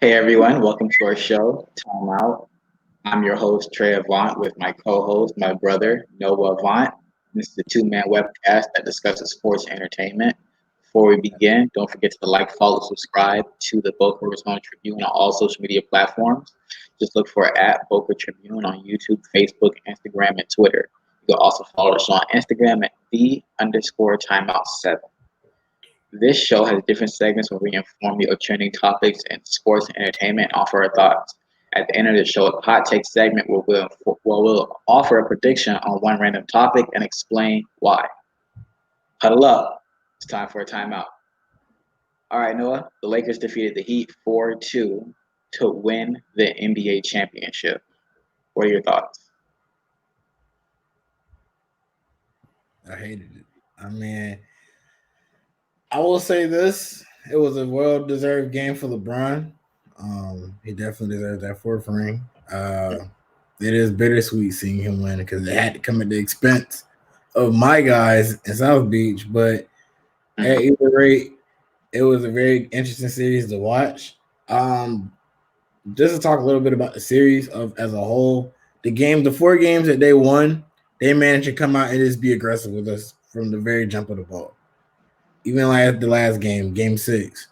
Hey everyone, welcome to our show, Timeout. I'm your host, Trey Avant, with my co-host, my brother, Noah Avant. This is a two-man webcast that discusses sports and entertainment. Before we begin, don't forget to like, follow, subscribe to the Boca Raton Tribune on all social media platforms. Just look for at Boca Tribune on YouTube, Facebook, Instagram, and Twitter. You can also follow us on Instagram at the_timeout7. This show has different segments where we inform you of trending topics in sports and entertainment and offer our thoughts. At the end of the show, a hot take segment where we'll offer a prediction on one random topic and explain why. Huddle up. It's time for a timeout. All right, Noah. The Lakers defeated the Heat 4-2 to win the NBA championship. What are your thoughts? I hated it. I mean, I will say this: it was a well-deserved game for LeBron. He definitely deserves that fourth ring. It is bittersweet seeing him win because it had to come at the expense of my guys in South Beach. But at either rate, it was a very interesting series to watch. Just to talk a little bit about the series of as a whole, the 4 games that they won, they managed to come out and just be aggressive with us from the very jump of the ball. Even like the last game, Game 6,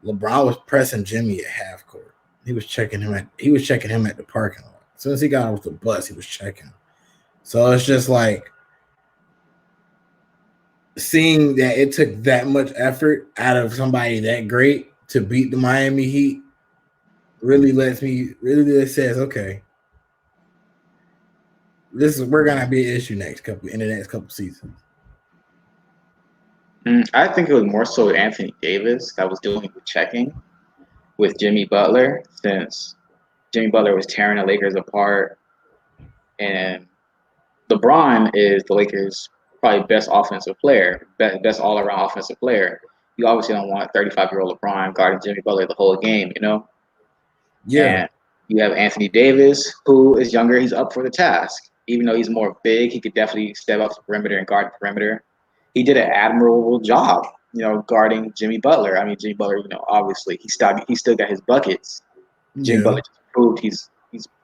LeBron was pressing Jimmy at half court. He was checking him at the parking lot. As soon as he got off the bus, he was checking. So it's just like seeing that it took that much effort out of somebody that great to beat the Miami Heat really says, okay, we're gonna be an issue in the next couple seasons. I think it was more so Anthony Davis that was doing the checking with Jimmy Butler, since Jimmy Butler was tearing the Lakers apart, and LeBron is the Lakers' probably best offensive player, best all-around offensive player. You obviously don't want 35-year-old LeBron guarding Jimmy Butler the whole game, you know? Yeah. And you have Anthony Davis, who is younger. He's up for the task. Even though he's more big, he could definitely step up to the perimeter and guard the perimeter. He did an admirable job, guarding Jimmy Butler. I mean, Jimmy Butler, obviously he still got his buckets. Jimmy Butler just proved he's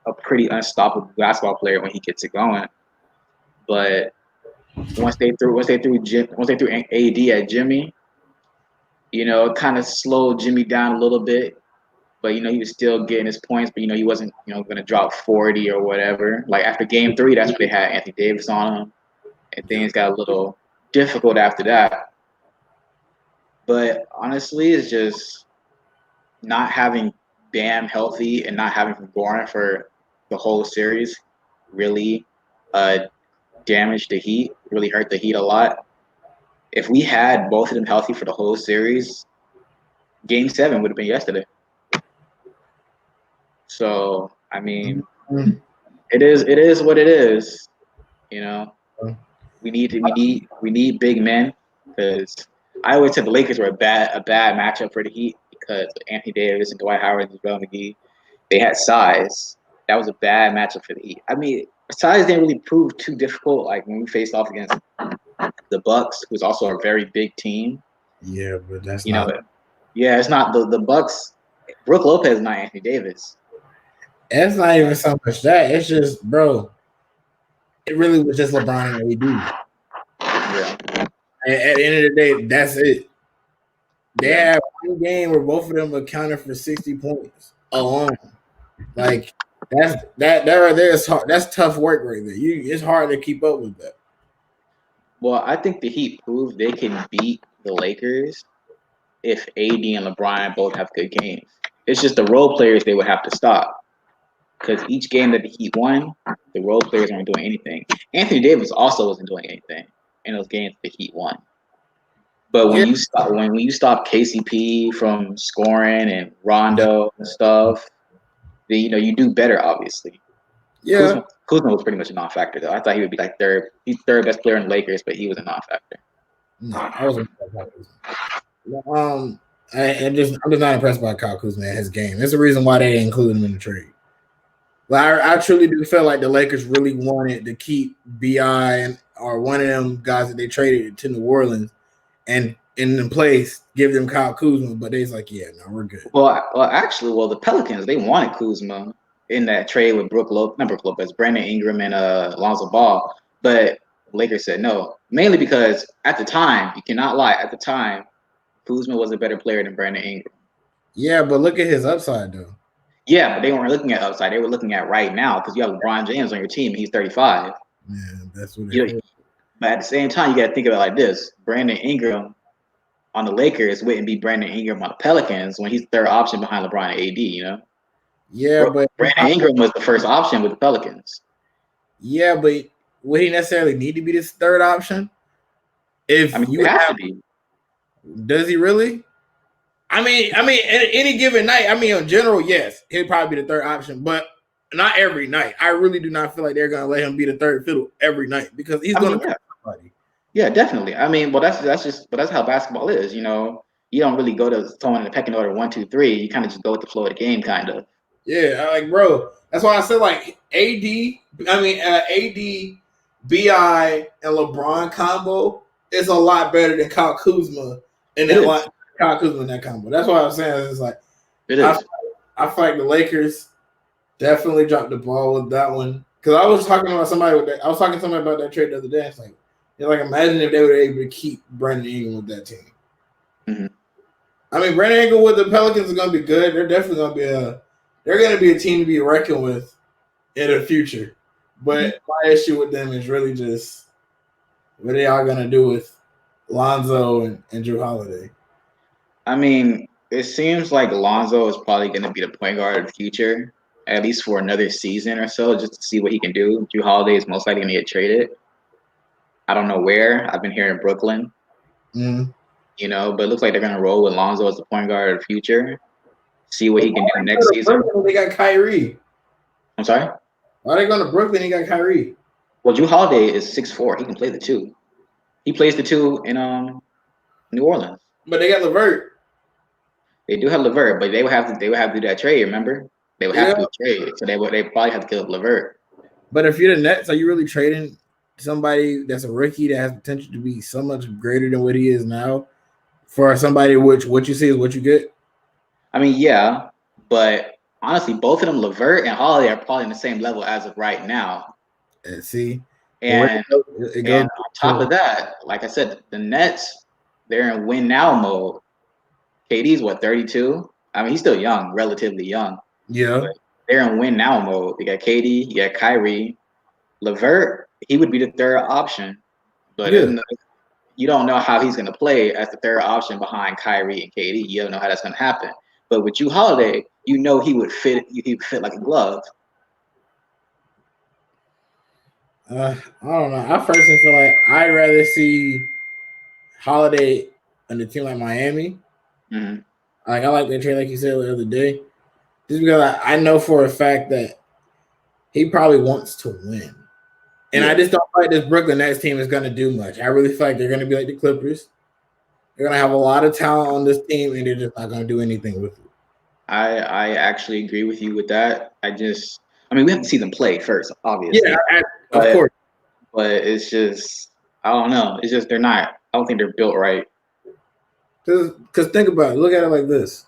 a pretty unstoppable basketball player when he gets it going. But once they threw AD at Jimmy, it kind of slowed Jimmy down a little bit. But he was still getting his points. But he wasn't going to drop 40 or whatever. Like after Game 3, that's when they had Anthony Davis on him, and things got a little difficult after that. But honestly, it's just not having Bam healthy and not having him going for the whole series really damaged the Heat, really hurt the Heat a lot. If we had both of them healthy for the whole series, Game 7 would have been yesterday. So, I mean, it is what it is. We need big men, because I always said the Lakers were a bad matchup for the Heat because Anthony Davis and Dwight Howard and JaVale McGee, they had size. That was a bad matchup for the Heat. I mean, size didn't really prove too difficult. Like when we faced off against the Bucks, who's also a very big team. Yeah, but that's not. Yeah, it's not the Bucks. Brook Lopez is not Anthony Davis. It's not even so much that. It's just, bro. It really was just LeBron and AD. Yeah. At the end of the day, that's it. They had one game where both of them accounted for 60 points alone. Like that right there is hard. That's tough work right there. It's hard to keep up with that. Well, I think the Heat proved they can beat the Lakers if AD and LeBron both have good games. It's just the role players they would have to stop. Because each game that the Heat won, the role players weren't doing anything. Anthony Davis also wasn't doing anything in those games the Heat won. But when you stop KCP from scoring and Rondo and stuff, then you do better. Obviously, Yeah. Kuzma was pretty much a non-factor though. I thought he would be like he's third best player in the Lakers, but he was a non-factor. No, I wasn't. I'm just not impressed by Kyle Kuzma and his game. There's a reason why they didn't include him in the trade. Well, I truly do feel like the Lakers really wanted to keep BI or one of them guys that they traded to New Orleans and in place, give them Kyle Kuzma, but they's like, yeah, no, we're good. Well, the Pelicans, they wanted Kuzma in that trade with not Brook Lopez, Brandon Ingram and Lonzo Ball, but Lakers said no, mainly because at the time, you cannot lie, at the time, Kuzma was a better player than Brandon Ingram. Yeah, but look at his upside though. Yeah, but they weren't looking at upside; they were looking at right now because you have LeBron James on your team, and he's 35. Yeah, that's what You it know, is. but at the same time, you got to think about it like this: Brandon Ingram on the Lakers wouldn't be Brandon Ingram on the Pelicans when he's third option behind LeBron and AD. You know, Yeah, but Brandon Ingram was the first option with the Pelicans. yeah, but would he necessarily need to be this third option? I If mean, you you have have, to be. does he really? At any given night, in general, yes, he'd probably be the third option, but not every night. I really do not feel like they're gonna let him be the third fiddle every night because he's gonna cook somebody. Yeah, definitely. I mean, well, that's how basketball is. You know, you don't really go to someone in the pecking order 1, 2, 3. You kind of just go with the flow of the game, kind of. Yeah, like bro, that's why I said like AD, BI, and LeBron combo is a lot better than Kyle Kuzma and It that is. Kyle Kuzma in that combo. That's why I'm saying it's like It is. I feel like the Lakers definitely dropped the ball with that one because I was talking to somebody about that trade the other day. It's like, imagine if they were able to keep Brandon Ingram with that team. Mm-hmm. Brandon Ingram with the Pelicans is going to be good. They're definitely going to be a team to be reckoned with in the future. But my issue with them is really just what they are going to do with Lonzo and Drew Holiday. I mean, it seems like Lonzo is probably going to be the point guard of the future, at least for another season or so, just to see what he can do. Drew Holiday is most likely going to get traded. I don't know where. I've been here in Brooklyn. Mm. You know, but it looks like they're going to roll with Lonzo as the point guard of the future. See what he can do next season. They got Kyrie. I'm sorry? Why are they going to Brooklyn? They got Kyrie. Well, Drew Holiday is 6'4". He can play the two. He plays the two in New Orleans. But they got LeVert. They do have LeVert, but they would have to do that trade. Remember, they would have to do a trade, so they probably have to give up LeVert. But if you're the Nets, are you really trading somebody that's a rookie that has potential to be so much greater than what he is now for somebody which what you see is what you get? I mean, yeah, but honestly, both of them, LeVert and Holiday, are probably in the same level as of right now. And see, and on top of that, like I said, the Nets, they're in win now mode. KD's 32? I mean, he's still young, relatively young. Yeah. But they're in win now mode. You got KD, you got Kyrie. LeVert, he would be the third option. But you don't know how he's going to play as the third option behind Kyrie and KD. You don't know how that's going to happen. But with Drew Holiday, you know he would fit like a glove. I don't know. I personally feel like I'd rather see Holiday on a team like Miami. Mm-hmm. Like I like that trade, like you said the other day, just because I know for a fact that he probably wants to win, and I just don't feel like this Brooklyn Nets team is going to do much. I really feel like they're going to be like the Clippers. They're going to have a lot of talent on this team, and they're just not going to do anything with it. I actually agree with you with that. We have to see them play first, obviously. Yeah, of course. But it's just, I don't know. It's just they're not. I don't think they're built right. Because think about it. Look at it like this.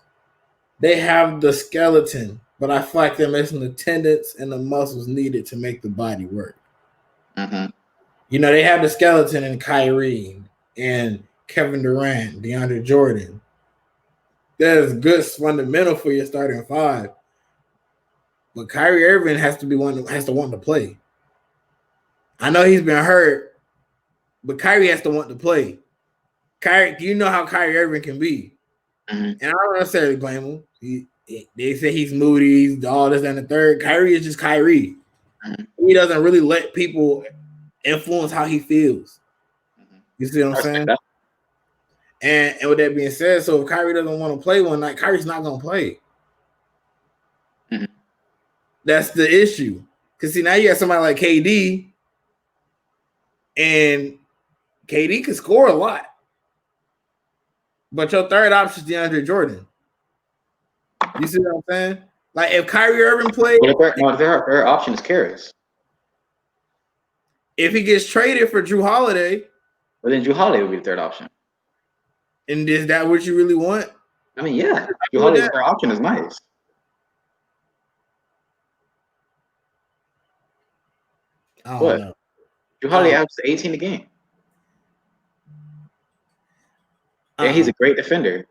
They have the skeleton, but I feel like they're missing the tendons and the muscles needed to make the body work. Mm-hmm. They have the skeleton in Kyrie and Kevin Durant, DeAndre Jordan. That is good fundamental for your starting five. But Kyrie Irving has to want to play. I know he's been hurt, but Kyrie has to want to play. Kyrie, you know how Kyrie Irving can be. Mm-hmm. And I don't necessarily blame him. They say he's moody, he's all this and the third. Kyrie is just Kyrie. Mm-hmm. He doesn't really let people influence how he feels. Mm-hmm. You see what I'm saying? And with that being said, so if Kyrie doesn't want to play one night, Kyrie's not going to play. Mm-hmm. That's the issue. Because see, now you got somebody like KD, and KD can score a lot. But your third option is DeAndre Jordan. You see what I'm saying? Like if Kyrie Irving plays, their option is Karras. If he gets traded for Drew Holiday, then Drew Holiday would be the third option. And is that what you really want? I mean, yeah, Drew Holiday's third option is nice. I don't What? know. Drew Holiday averages 18 a game. And he's a great defender.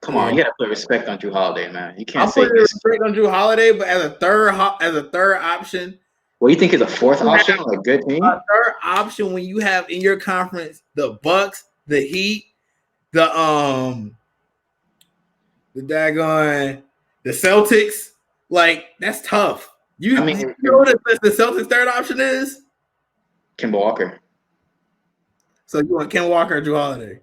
Come on, you gotta put respect on Drew Holiday, man. You can't I'm say putting respect on Drew Holiday, but as a third option. Well, you think it's a fourth option on a good team? A third option when you have in your conference the Bucks, the Heat, the daggone the Celtics. Like that's tough. You know what the Celtics' third option is? Kemba Walker. So you want Kemba Walker or Drew Holiday?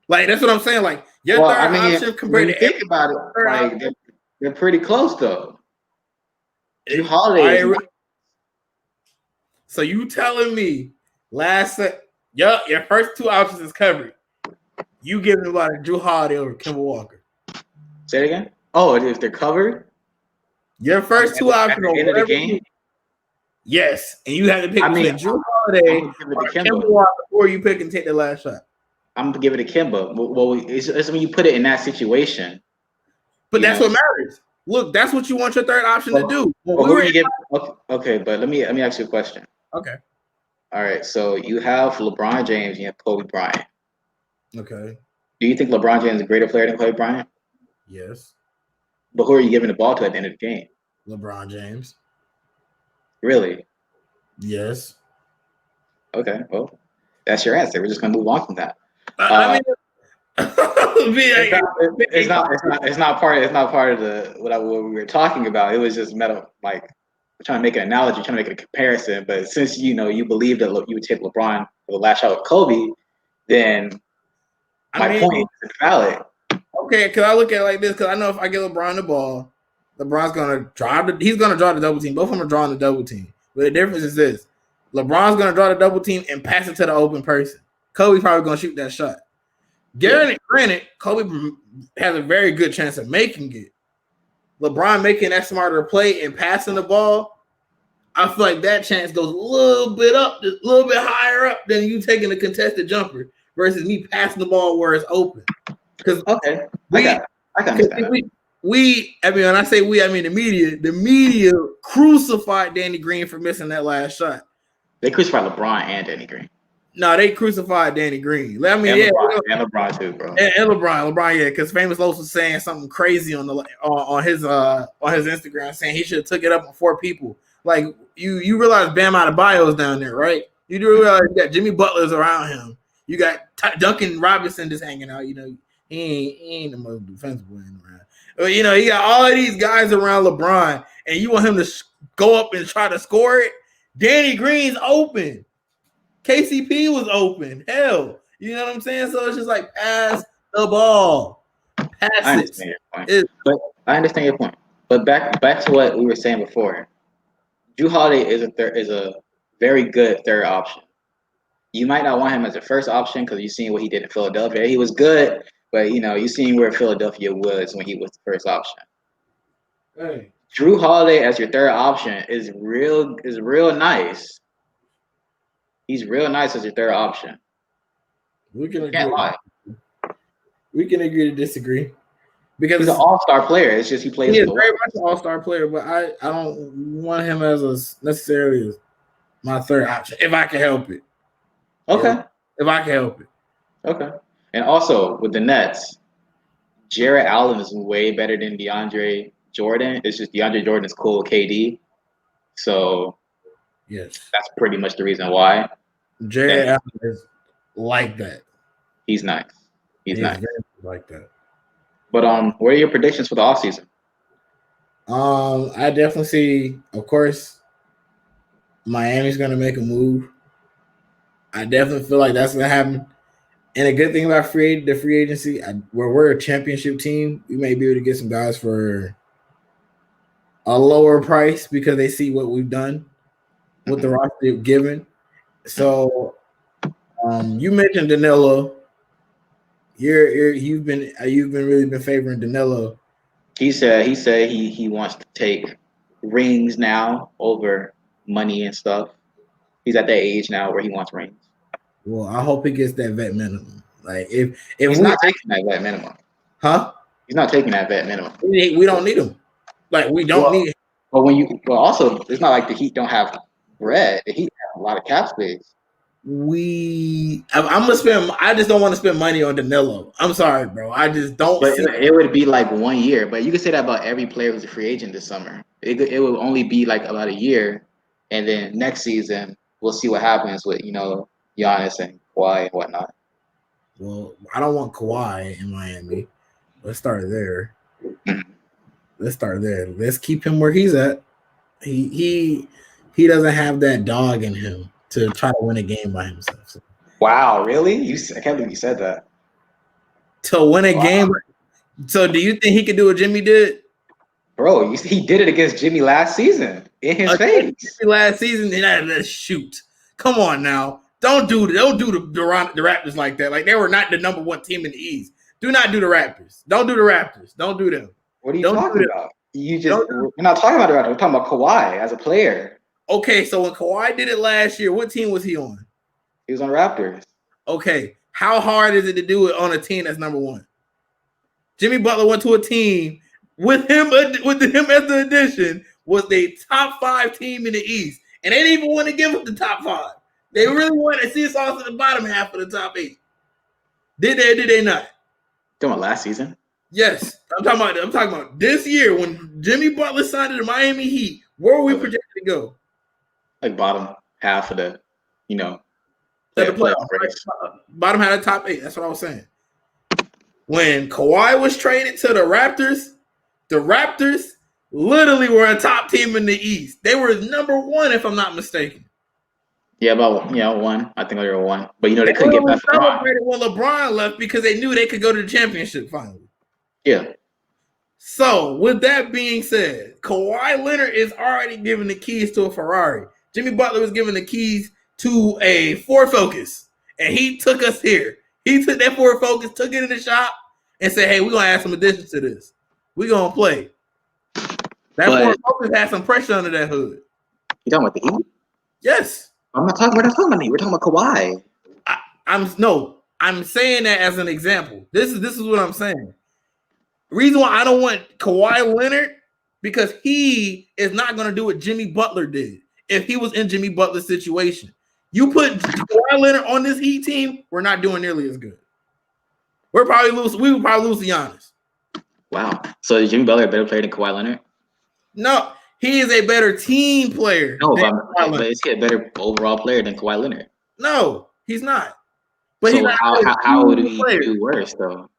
Like that's what I'm saying. Like your third option compared to think about it, like they're pretty close though. Drew Holiday. So you telling me your first two options is covered. You giving about a Drew Holiday over Kemba Walker. Say it again. Oh, if they're covered? Your first two options at the end of the game? Yes. And you have to pick between Drew Holiday or Kemba Walker before you pick and take the last shot. I'm gonna give it to Kemba. Well, it's when you put it in that situation. But that's what matters. Look, that's what you want your third option to do. Okay, but let me ask you a question. Okay. All right. So you have LeBron James and you have Kobe Bryant. Okay. Do you think LeBron James is a greater player than Kobe Bryant? Yes. But who are you giving the ball to at the end of the game? LeBron James. Really? Yes. Okay. Well, that's your answer. We're just gonna move on from that. It's not part of what we were talking about. It was just like we're trying to make an analogy, trying to make a comparison. But since you believe that you would take LeBron for the last shot with Kobe, then my point is valid. Okay, because I look at it like this, because I know if I get LeBron the ball, LeBron's gonna he's gonna draw the double team. Both of them are drawing the double team. But the difference is this: LeBron's gonna draw the double team and pass it to the open person. Kobe's probably gonna shoot that shot. Granted, Kobe has a very good chance of making it. LeBron making that smarter play and passing the ball, I feel like that chance goes a little bit higher up than you taking a contested jumper versus me passing the ball where it's open. Because I can understand. When I say we, I mean the media. The media crucified Danny Green for missing that last shot. They crucified LeBron and Danny Green. No, they crucified Danny Green. I mean, and LeBron too, bro. And LeBron, yeah, because Famous Los was saying something crazy on his Instagram, saying he should have took it up on 4 people. Like you realize Bam Adebayo's down there, right? You do realize you got Jimmy Butler's around him. You got Duncan Robinson just hanging out. He ain't the most defensive one around. But you got all of these guys around LeBron, and you want him to go up and try to score it. Danny Green's open. KCP was open. Hell, you know what I'm saying? So it's just like pass the ball. I understand your point. But back to what we were saying before. Drew Holiday is a very good third option. You might not want him as a first option because you've seen what he did in Philadelphia. He was good, but you've seen where Philadelphia was when he was the first option. Hey. Drew Holiday as your third option is real nice. He's real nice as your third option. We can agree to disagree. Because he's an all-star player. It's just he plays. He is very much an all-star player, but I don't want him as necessarily as my third option if I can help it. Okay. If I can help it. Okay. And also with the Nets, Jarrett Allen is way better than DeAndre Jordan. It's just DeAndre Jordan is cool with KD. So yes, that's pretty much the reason why. Jarrett Allen is like that. He's nice. He's nice. Very like that. But what are your predictions for the offseason? I definitely see, of course, Miami's gonna make a move. I definitely feel like that's gonna happen. And a good thing about the free agency, where we're a championship team, we may be able to get some guys for a lower price because they see what we've done with the roster they've given. So, you mentioned Danilo. You've been really favoring Danilo. He said he wants to take rings now over money and stuff. He's at that age now where he wants rings. Well, I hope he gets that vet minimum. Like if He's we not taking that vet minimum. huh? He's not taking that vet minimum. We don't need him. Like we don't Well, need him. but also it's not like the Heat don't have bread. The Heat have a lot of cap space. I'm gonna spend. I just don't want to spend money on Danilo. I'm sorry, bro. I just don't But see. it would be like 1 year. But you can say that about every player who's a free agent this summer. It will only be like about a year, and then next season we'll see what happens with Giannis and Kawhi and whatnot. Well, I don't want Kawhi in Miami. Let's start there. Let's keep him where he's at. He doesn't have that dog in him to try to win a game by himself. So, Wow, really? I can't believe you said that. to win a game. So do you think he could do what Jimmy did? Bro, he did it against Jimmy last season in his face. Last season, let's shoot. Come on now. Don't do the Raptors like that. Like they were not the number one team in the East. Do not do the Raptors. Don't do the Raptors. Don't do them. What are you talking about? We're not talking about the Raptors. We're talking about Kawhi as a player. Okay, so when Kawhi did it last year, what team was he on? He was on Raptors. Okay, how hard is it to do it on a team that's number one? Jimmy Butler went to a team with him as the addition, was the top 5 team in the East, and they didn't even want to give up the top 5. They really wanted to see us all in the bottom half of the top 8. Did they? Or did they not? Talking about last season? Yes, I'm talking about this year when Jimmy Butler signed to the Miami Heat. Where were we projected to go? Like bottom half of the, playoff race. Bottom half of the top 8. That's what I was saying. When Kawhi was traded to the Raptors literally were a top team in the East. They were number 1, if I'm not mistaken. Yeah, about 1. I think they were 1. But they couldn't get past LeBron. When LeBron left because they knew they could go to the championship finally. Yeah. So with that being said, Kawhi Leonard is already giving the keys to a Ferrari. Jimmy Butler was giving the keys to a Ford Focus, and he took us here. He took that Ford Focus, took it in the shop, and said, "Hey, we're gonna add some additions to this. We're gonna play." Ford Focus had some pressure under that hood. You talking about the Heat? Yes. We're not talking about the Heat. We're talking about Kawhi. I'm saying that as an example. This is what I'm saying. The reason why I don't want Kawhi Leonard, because he is not going to do what Jimmy Butler did if he was in Jimmy Butler's situation. You put Kawhi Leonard on this Heat team, we're not doing nearly as good. We would probably lose to Giannis. Wow. So is Jimmy Butler a better player than Kawhi Leonard? No, he is a better team player. No, but is he a better overall player than Kawhi Leonard? No, he's not. But so how would he do worse though?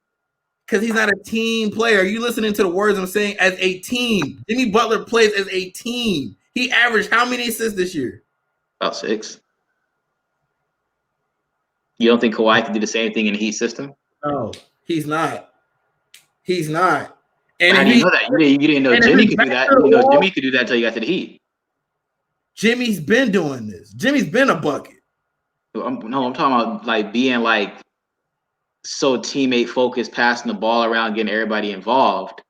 Because he's not a team player. Are you listening to the words I'm saying? As a team, Jimmy Butler plays as a team. He averaged how many assists this year? About 6. You don't think Kawhi can do the same thing in the Heat system? No, he's not. He's not. And how do you know that? You didn't know Jimmy could do that. You didn't know Jimmy could do that until you got to the Heat. Jimmy's been doing this. Jimmy's been a bucket. I'm talking about like being like so teammate focused, passing the ball around, getting everybody involved.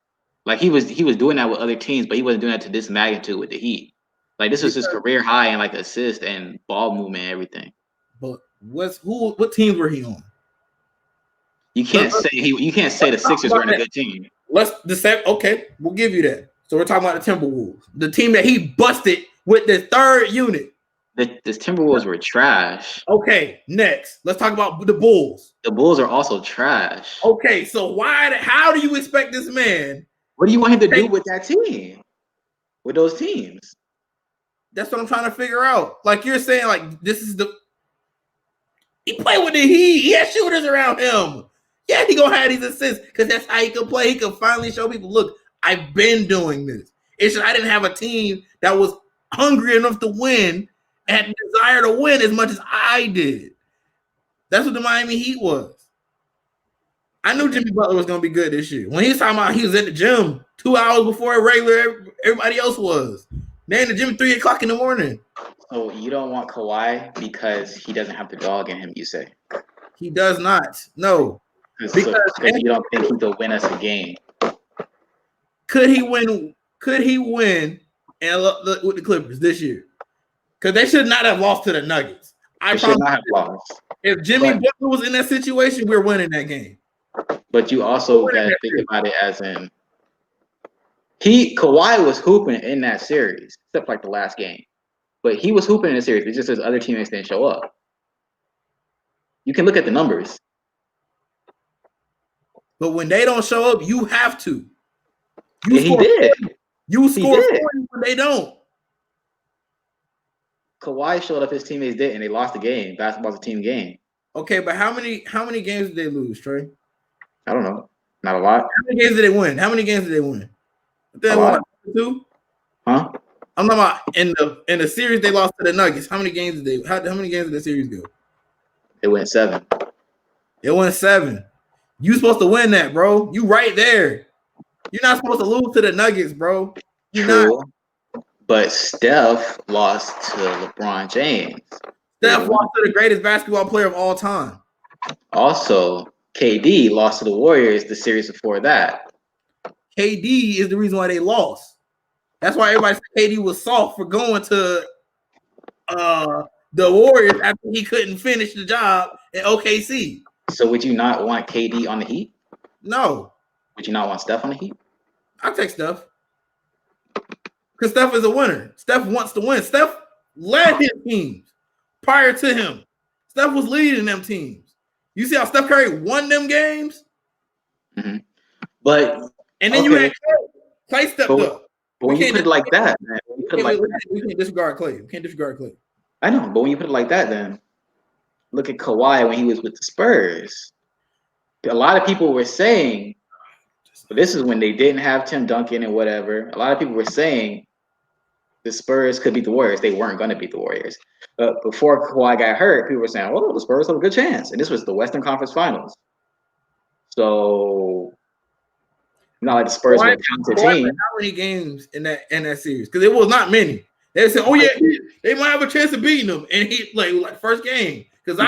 Like he was doing that with other teams, but he wasn't doing that to this magnitude with the Heat. Like this was his career high in like assist and ball movement and everything. But what teams were he on? You can't say the Sixers were a good team. Okay, we'll give you that. So we're talking about the Timberwolves, the team that he busted with the 3rd unit. The Timberwolves were trash. Okay, next. Let's talk about the Bulls. The Bulls are also trash. Okay, so how do you expect this man? What do you want him to do with that team? With those teams? That's what I'm trying to figure out. Like you're saying, like this is he played with the Heat. He had shooters around him. Yeah, he gonna have these assists because that's how he can play. He can finally show people, look, I've been doing this. It's just I didn't have a team that was hungry enough to win and had desire to win as much as I did. That's what the Miami Heat was. I knew Jimmy Butler was going to be good this year. When he was talking about he was at the gym 2 hours before everybody else was. Then in the gym 3 o'clock in the morning. So you don't want Kawhi because he doesn't have the dog in him, you say? He does not. No. Because you don't think he could win us a game. Could he win? And with the Clippers this year? Because they should not have lost to the Nuggets. They should not have lost. If Jimmy But Butler was in that situation, we're winning that game. but you also got to think about it as in Kawhi was hooping in that series, except like the last game. But he was hooping in the series. It's just his other teammates didn't show up. You can look at the numbers. But when they don't show up, you have to. He did. You score 40 when they don't. Kawhi showed up, his teammates did, and they lost the game. Basketball's a team game. Okay, but how many games did they lose, Trey? I don't know. Not a lot. How many games did they win? They won 2? Huh? I'm talking about in the series they lost to the Nuggets. How many games did how many games did the series go? It went 7. It went 7. You supposed to win that, bro. You right there. You're not supposed to lose to the Nuggets, bro. You're True. not. But Steph lost to LeBron James. Steph lost to the greatest basketball player of all time. Also, KD lost to the Warriors the series before that. KD is the reason why they lost. That's why everybody said KD was soft for going to the Warriors after he couldn't finish the job at OKC. So would you not want KD on the Heat? No. Would you not want Steph on the Heat? I'll take Steph. Because Steph is a winner. Steph wants to win. Steph led his teams prior to him. Steph was leading them teams. You see how Steph Curry won them games? Mm-hmm. But and then you had Clay stepped up. But when you put it like that, man, we can't disregard Clay. We can't disregard Clay. I know, but when you put it like that, then look at Kawhi when he was with the Spurs. A lot of people were saying, but this is when they didn't have Tim Duncan and whatever. A lot of people were saying the Spurs could beat the Warriors. They weren't going to beat the Warriors. But before Kawhi got hurt, people were saying, "Oh, the Spurs have a good chance." And this was the Western Conference Finals. So, not like the Spurs were a talented team. How many games in that series? Because it was not many. They said, "Oh yeah, they might have a chance of beating them," and he like first game because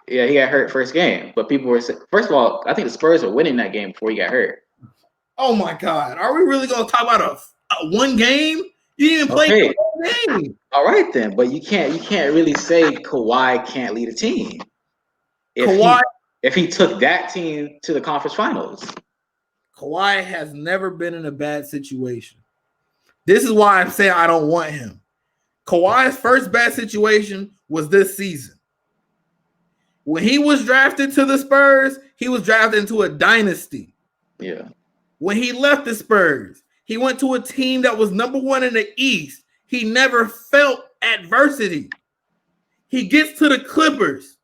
he got hurt first game. But people were saying, first of all, I think the Spurs were winning that game before he got hurt. Oh my God, are we really going to talk about a one game? You didn't even play the whole game. All right then, but you can't really say Kawhi can't lead a team. If he took that team to the conference finals. Kawhi has never been in a bad situation. This is why I'm saying I don't want him. Kawhi's first bad situation was this season. When he was drafted to the Spurs, he was drafted into a dynasty. Yeah. When he left the Spurs, he went to a team that was number 1 in the East. He never felt adversity. He gets to the Clippers,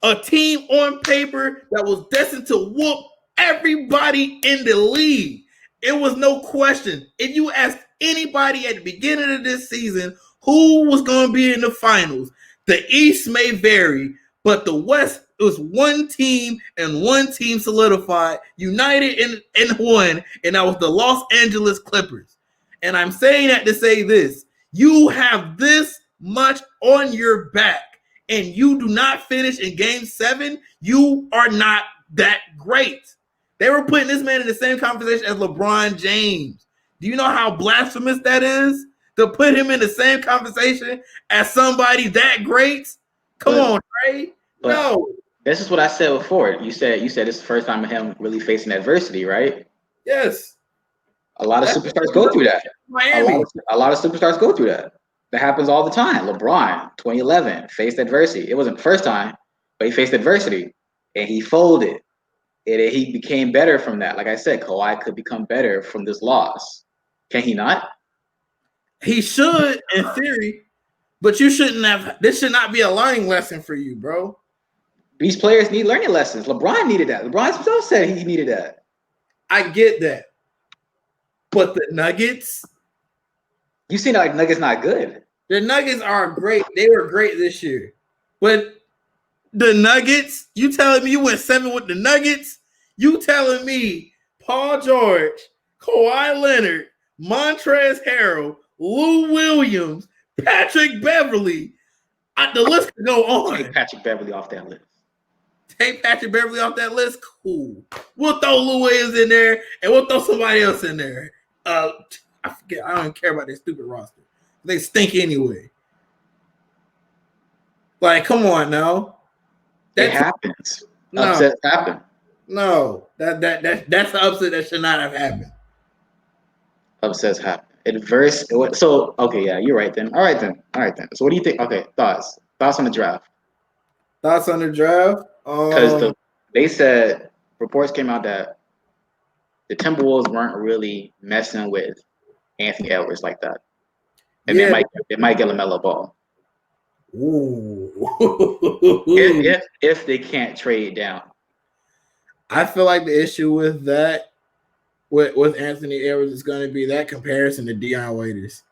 a team on paper that was destined to whoop everybody in the league. It was no question. If you ask anybody at the beginning of this season who was going to be in the finals, the East may vary, but the West was one team and one team solidified, united in one, and that was the Los Angeles Clippers. And I'm saying that to say this: you have this much on your back, and you do not finish in Game 7, you are not that great. They were putting this man in the same conversation as LeBron James. Do you know how blasphemous that is? To put him in the same conversation as somebody that great? Come on, Trey. No. This is what I said before. You said this is the first time of him really facing adversity, right? Yes. A lot of superstars go through that. Miami. A lot of superstars go through that. That happens all the time. LeBron, 2011, faced adversity. It wasn't the first time, but he faced adversity, and he folded. And he became better from that. Like I said, Kawhi could become better from this loss. Can he not? He should, in theory, but you shouldn't have. This should not be a learning lesson for you, bro. These players need learning lessons. LeBron needed that. LeBron himself said he needed that. I get that. But the Nuggets? You seem like Nuggets not good. The Nuggets are great. They were great this year. But the Nuggets, you telling me you went 7 with the Nuggets? You telling me Paul George, Kawhi Leonard, Montrezl Harrell, Lou Williams, Patrick Beverly, the list could go on. Take Patrick Beverly off that list. Take Patrick Beverly off that list? Cool. We'll throw Lou Williams in there, and we'll throw somebody else in there. I forget. I don't even care about their stupid roster. They stink anyway. Like, come on now. It That's happens. no, Upsets happen. no. That's the upset that should not have happened. Upsets happen. Adverse. So okay, yeah, you're right then. All right then. All right then. So what do you think? Okay, thoughts on the draft? Thoughts on the draft? Because they said reports came out that the Timberwolves weren't really messing with Anthony Edwards like that, and Yeah. they might get LaMelo Ball Ooh. if they can't trade down. I feel like the issue with that with Anthony Edwards is going to be that comparison to Dion Waiters.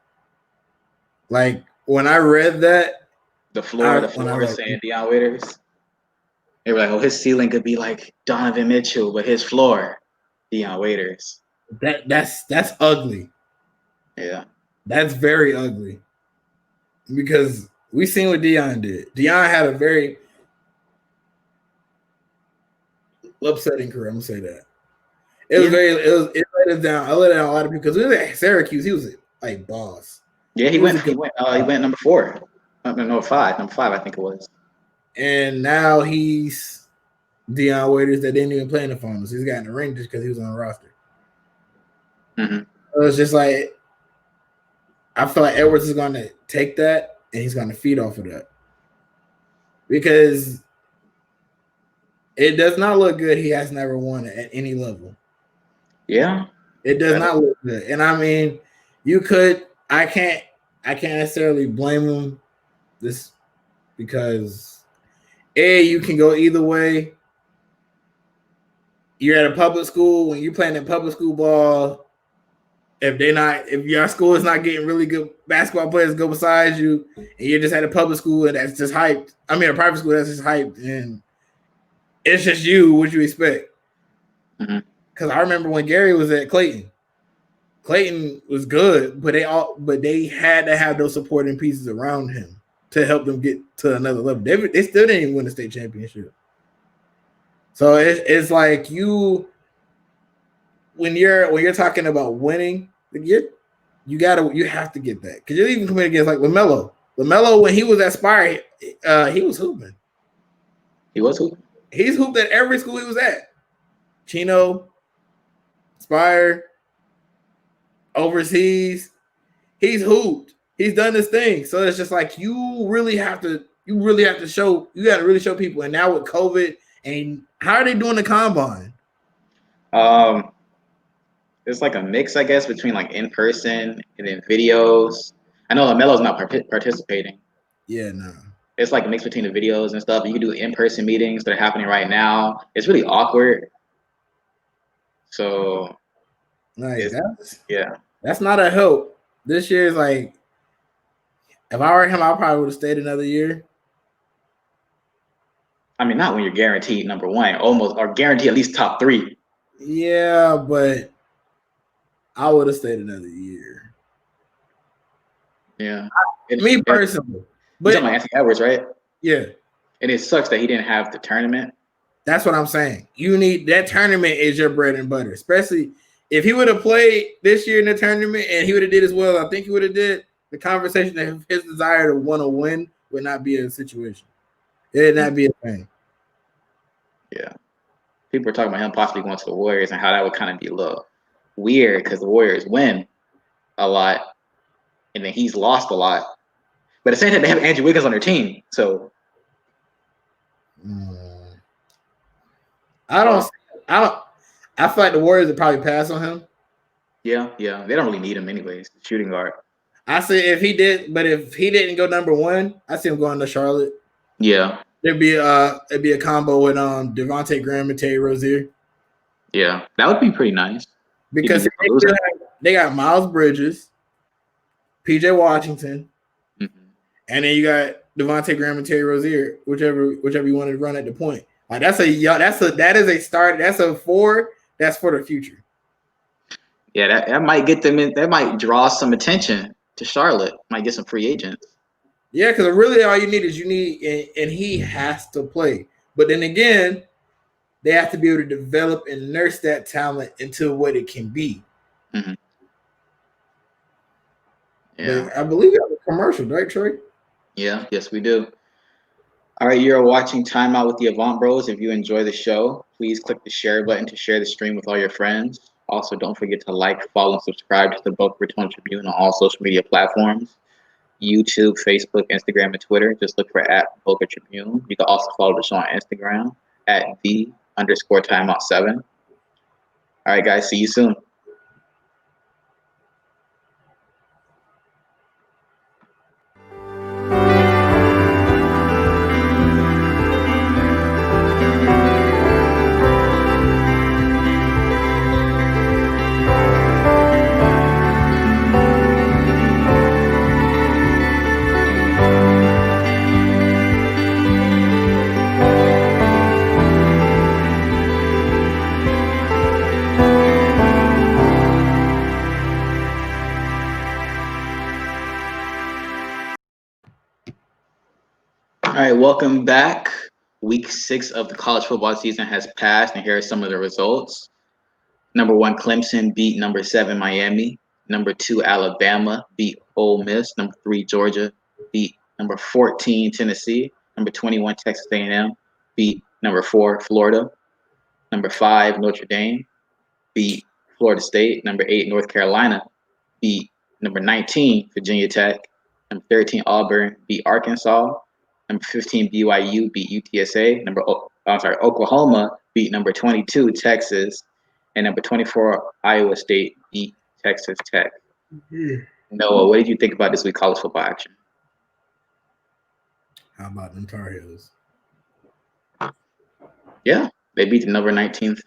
Like when I read that, The floor when I is was like, saying Dion Waiters. They were like, oh, his ceiling could be like Donovan Mitchell, but his floor, Dion Waiters. that's ugly. Yeah. That's very ugly because we seen what Dion did. Dion had a very upsetting career. I'm gonna say that. It was it let us down. I let down a lot of people because we was at Syracuse. He was like boss. Yeah, he was went. He went number 4. No, 5. Number 5, I think it was. And now he's Dion Waiters that didn't even play in the finals. He's gotten a ring just because he was on the roster. Mm-hmm. So it's just like I feel like Edwards is going to take that and he's going to feed off of that because it does not look good. He has never won at any level. Yeah, it does not look good. And I mean, you could. I can't necessarily blame him this because you can go either way. You're at a public school when you're playing in public school ball. If your school is not getting really good basketball players go beside you, and you're just at a public school and that's just hyped. I mean, a private school that's just hyped, and it's just you. What you expect? Because I remember when Gary was at Clayton. Clayton was good, but they had to have those supporting pieces around him to help them get to another level. They still didn't even win the state championship. So it's like when you're talking about winning, you have to get that because you're even competing against like LaMelo. LaMelo when he was at Spire, he was hooping. He was hooping. He's hooped at every school he was at. Chino, Spire, overseas. He's hooped. He's done this thing. So it's just like you really have to show. You got to really show people. And now with COVID, and how are they doing the combine? It's like a mix, I guess, between like in person and then videos. I know LaMelo's not participating. Yeah, no. It's like a mix between the videos and stuff. You can do in-person meetings that are happening right now. It's really awkward. So, like yeah, that's not a help. This year is like, if I were him, I probably would have stayed another year. I mean, not when you're guaranteed number 1, almost, or guaranteed at least top 3. Yeah, but I would have stayed another year. Yeah, me personally. But you're talking about Anthony Edwards, right? Yeah. And it sucks that he didn't have the tournament. That's what I'm saying. You need that tournament is your bread and butter, especially if he would have played this year in the tournament and he would have did as well. I think he would have did. The conversation of his desire to want to win would not be a situation. It would not be a thing. Yeah. People are talking about him possibly going to the Warriors and how that would kind of be a little weird because the Warriors win a lot and then he's lost a lot. But at the same time, they have Andrew Wiggins on their team. So I feel like the Warriors would probably pass on him. Yeah. They don't really need him anyways. Shooting guard. I say if he didn't go number 1, I see him going to Charlotte. Yeah. It'd be a combo with Devontae Graham and Terry Rozier. Yeah, that would be pretty nice. Because they got Miles Bridges, PJ Washington, and then you got Devontae Graham and Terry Rozier, whichever you want to run at the point. Like that is a start. That's a 4. That's for the future. Yeah, that might get them in. That might draw some attention to Charlotte. Might get some free agents. Yeah, because really all you need is and he has to play. But then again, they have to be able to develop and nurse that talent into what it can be. Mm-hmm. Yeah, but I believe you have a commercial, right, Trey? Yeah, yes, we do. All right, you're watching Timeout with the Avant Bros. If you enjoy the show, please click the share button to share the stream with all your friends. Also, don't forget to like, follow, and subscribe to the Boca Raton Tribune on all social media platforms. YouTube, Facebook, Instagram, and Twitter. Just look for at Boca Tribune. You can also follow the show on Instagram at _timeout7. All right, guys, see you soon. All right, welcome back. Week 6 of the college football season has passed, and here are some of the results. Number 1, Clemson beat number 7, Miami. Number 2, Alabama beat Ole Miss. Number 3, Georgia beat number 14, Tennessee. Number 21, Texas A&M beat number 4, Florida. Number 5, Notre Dame beat Florida State. Number 8, North Carolina beat number 19, Virginia Tech. Number 13, Auburn beat Arkansas. Number 15, BYU beat UTSA. Oklahoma beat number 22, Texas. And number 24, Iowa State beat Texas Tech. Noah, what did you think about this week college football action? How about them Tar Heels? Yeah, they beat the number 19th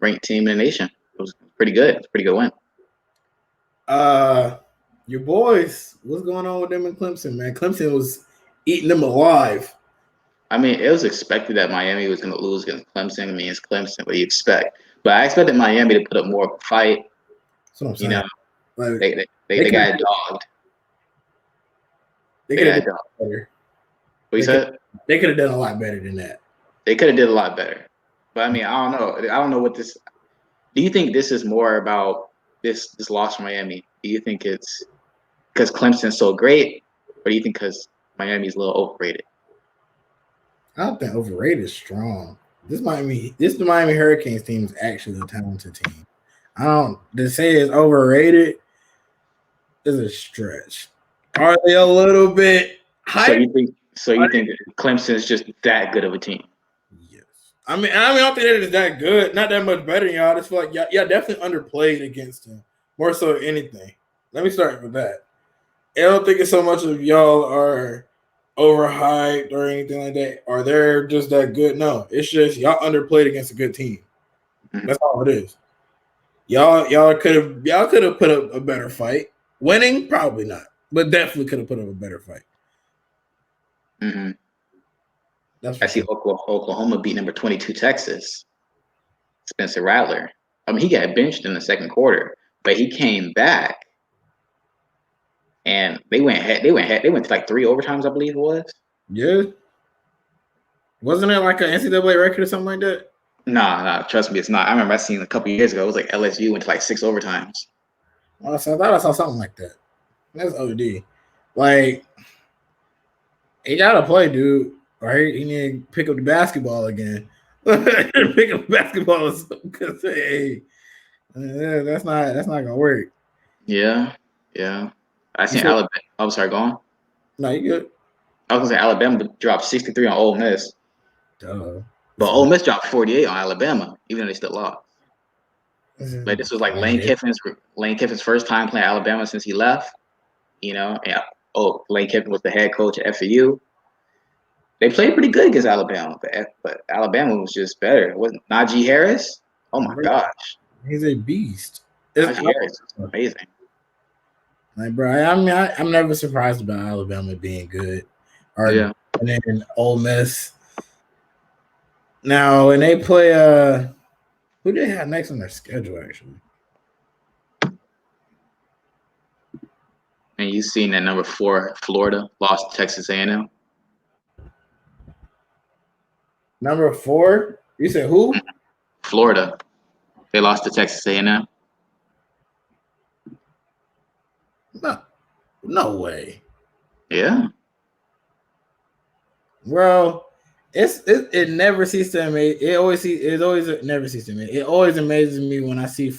ranked team in the nation. It was pretty good. It's a pretty good win. Your boys, what's going on with them in Clemson, man? Clemson was eating them alive. I mean, it was expected that Miami was going to lose against Clemson. I mean, it's Clemson. What do you expect? But I expected Miami to put up more of a fight. That's what I'm saying. They got dogged. They could have done better. What you said? They could have done a lot better than that. They could have did a lot better. But I mean, I don't know. I don't know what this. Do you think this is more about this loss from Miami? Do you think it's because Clemson's so great, or do you think because Miami's a little overrated? I don't think overrated is strong. The Miami Hurricanes team is actually a talented team. To say it's overrated is a stretch. Are they a little bit hype? So you think Clemson is just that good of a team? Yes. I mean, I don't think that it's that good. Not that much better than y'all. I just feel like y'all definitely underplayed against them. More so than anything. Let me start with that. I don't think it's so much of y'all are overhyped or anything like that, or they're just that good. No, it's just y'all underplayed against a good team. Mm-hmm. That's all it is. Y'all could have put up a better fight. Winning, probably not, but definitely could have put up a better fight. Mm-hmm. I see Oklahoma beat number 22 Texas. Spencer Rattler. I mean, he got benched in the second quarter, but he came back. And they went to like 3 overtimes, I believe it was. Yeah. Wasn't it like an NCAA record or something like that? Nah, trust me, it's not. I remember I seen a couple years ago. It was like LSU went to like 6 overtimes. I thought I saw something like that. That's OD. Like, he gotta play, dude. Or he need to pick up the basketball again. Pick up the basketball because hey, that's not gonna work. Yeah. I seen Alabama. I'm sorry, go on. No, you good. I was gonna say Alabama dropped 63 on Ole Miss. Duh. But Ole Miss dropped 48 on Alabama, even though they still lost. But this was like Lane Kiffin's first time playing Alabama since he left. You know, and Lane Kiffin was the head coach at FAU. They played pretty good against Alabama, but Alabama was just better. It wasn't Najee Harris? Oh my gosh. He's a beast. Najee Harris is amazing. Like, bro, I'm never surprised about Alabama being good. And then Ole Miss. Now, when they play, who do they have next on their schedule, actually? And you seen that number 4, Florida, lost to Texas A&M? Number 4? You said who? Florida. They lost to Texas A&M. No way. Yeah. Well, it never ceases to amaze. It never ceases to amaze. It always amazes me when I see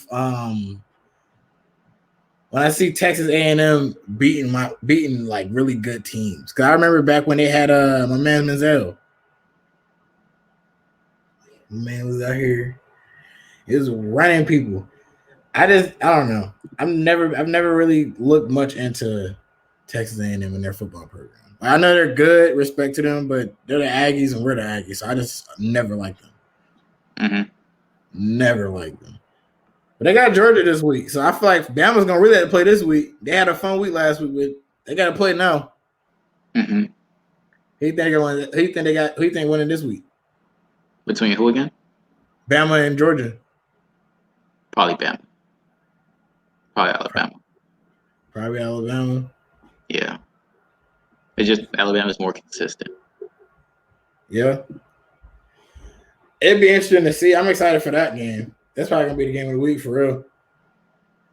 Texas A&M beating like really good teams. Cause I remember back when they had my man Menzel. My man was out here. He was running people. I don't know. I've never really looked much into Texas A&M and their football program. I know they're good, respect to them, but they're the Aggies and we're the Aggies, so I just never liked them. Mm-hmm. Never liked them. But they got Georgia this week, so I feel like Bama's gonna really have to play this week. They had a fun week last week, but they got to play now. Mm-hmm. Who you think winning this week? Between who again? Bama and Georgia. Probably Bama. Probably Alabama. Probably Alabama. Yeah. It's just Alabama's more consistent. Yeah. It'd be interesting to see. I'm excited for that game. That's probably gonna be the game of the week for real.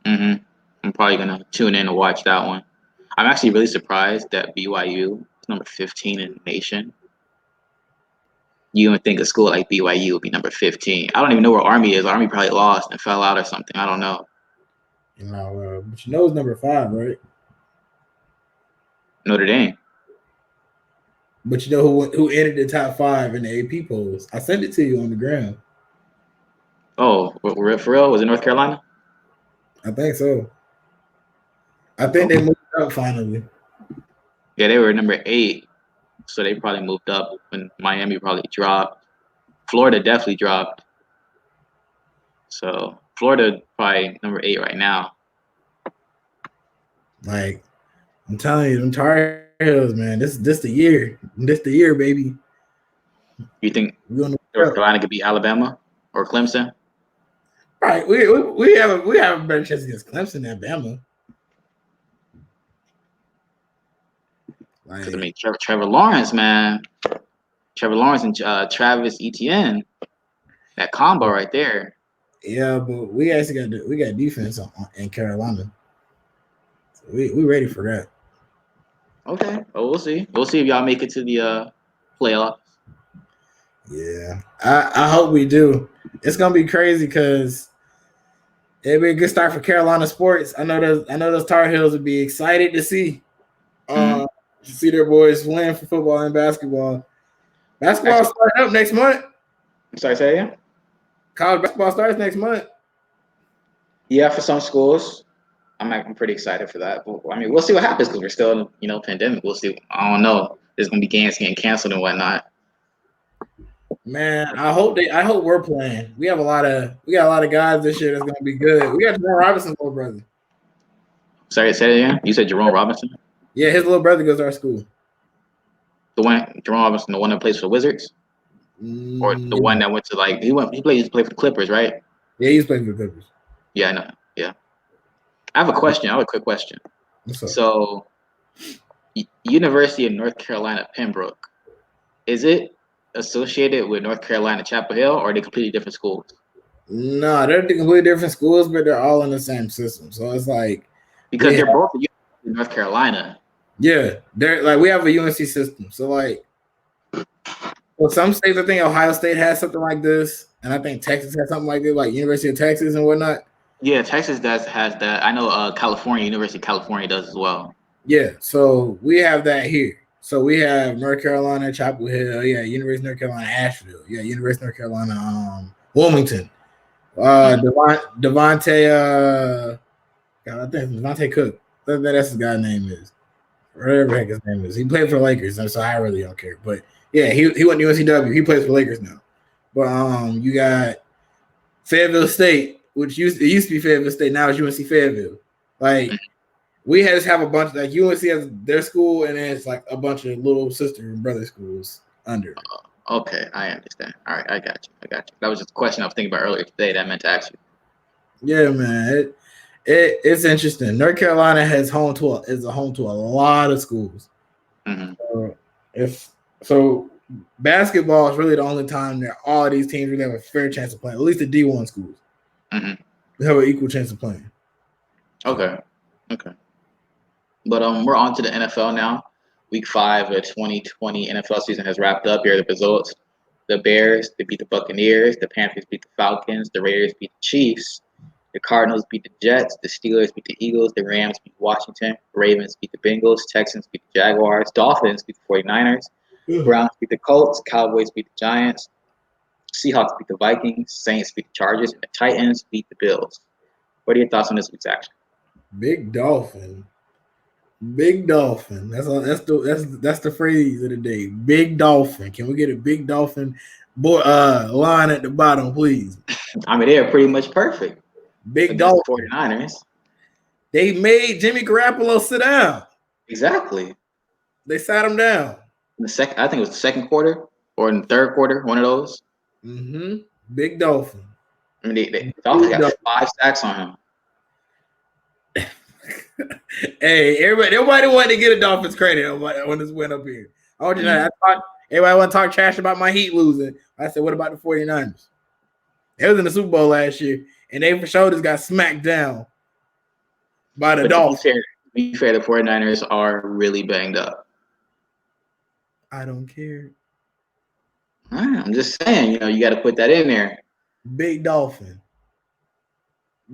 Mm-hmm. I'm probably gonna tune in and watch that one. I'm actually really surprised that BYU is number 15 in the nation. You would think a school like BYU would be number 15. I don't even know where Army is. Army probably lost and fell out or something. I don't know. But you know it's number 5, right? Notre Dame. But you know who entered the top 5 in the AP polls? I sent it to you on the ground. Oh, for real? Was it North Carolina? I think so. I think they moved up finally. Yeah, they were number 8, so they probably moved up when Miami probably dropped. Florida definitely dropped. So Florida probably number 8 right now. Like, I'm telling you, them Tar Heels, man. This the year. This the year, baby. You think North Carolina could beat Alabama or Clemson? All right, we have a better chance against Clemson than Bama. Because I mean, Trevor Lawrence, man. Trevor Lawrence and Travis Etienne, that combo right there. Yeah, but we actually got defense in Carolina. So we ready for that. Okay, well, we'll see. We'll see if y'all make it to the playoffs. Yeah, I hope we do. It's gonna be crazy because it'll be a good start for Carolina sports. I know those Tar Heels would be excited to see their boys win for football and basketball. Basketball starting up next month. I'm sorry, say again? College basketball starts next month. Yeah, for some schools. I'm pretty excited for that. But, I mean, we'll see what happens because we're still in pandemic. We'll see. I don't know. There's gonna be games getting canceled and whatnot. Man, I hope we're playing. We got a lot of guys this year that's gonna be good. We got Jerome Robinson's little brother. Sorry, say it again. You said Jerome Robinson? Yeah, his little brother goes to our school. Jerome Robinson, the one that plays for the Wizards? Or the one that went to he played for the Clippers, right? Yeah, he's playing for the Clippers. Yeah, I know. Yeah. I have a question. I have a quick question. So, University of North Carolina, Pembroke, is it associated with North Carolina Chapel Hill, or are they completely different schools? No, they're completely different schools, but they're all in the same system. So it's like because they're both in North Carolina. Yeah, they're like we have a UNC system. So some states, I think Ohio State has something like this, and I think Texas has something like this, like University of Texas and whatnot. Yeah, Texas has that. I know University of California does as well. Yeah, so we have that here. So we have North Carolina, Chapel Hill, University of North Carolina, Asheville, University of North Carolina, Wilmington, Devontae, I think Devontae Cook. That's his guy's name is. Whatever the heck his name is. He played for the Lakers, so I really don't care. But yeah, he went to UNCW. He plays for the Lakers now. But you got Fayetteville State, which used to be Fayetteville State, now it's UNC Fayetteville. Like we just have a bunch like UNC has their school, and then it's like a bunch of little sister and brother schools under. Okay, I understand. All right, I got you. That was just a question I was thinking about earlier today that I meant to ask you. Yeah, man. It's interesting. North Carolina is a home to a lot of schools. So basketball is really the only time that all these teams really have a fair chance of playing. At least the D1 schools, they have an equal chance of playing. Okay. But we're on to the NFL now. Week 5 of the 2020 NFL season has wrapped up. Here are the results. The Bears, they beat the Buccaneers. The Panthers beat the Falcons. The Raiders beat the Chiefs. The Cardinals beat the Jets. The Steelers beat the Eagles. The Rams beat Washington. Ravens beat the Bengals. Texans beat the Jaguars. Dolphins beat the 49ers. Browns beat the Colts. Cowboys beat the Giants. Seahawks beat the Vikings. Saints beat the Chargers. And the Titans beat the Bills. What are your thoughts on this week's action? Big Dolphin. Big Dolphin. That's the phrase of the day. Big Dolphin. Can we get a Big Dolphin line at the bottom, please? I mean, they are pretty much perfect. Big Dolphin. The 49ers. They made Jimmy Garoppolo sit down. Exactly. They sat him down. In the second, I think it was the second quarter or in the third quarter, one of those. Mm-hmm. Big Dolphin. I mean, the Dolphins got 5 sacks on him. Hey, nobody wanted to get a Dolphins credit when this went up here. I want you to know, everybody want to talk trash about my Heat losing. I said, what about the 49ers? They was in the Super Bowl last year, and they for sure just got smacked down by the Dolphins. To be fair, the 49ers are really banged up. I don't care. I'm just saying, you got to put that in there. Big Dolphin.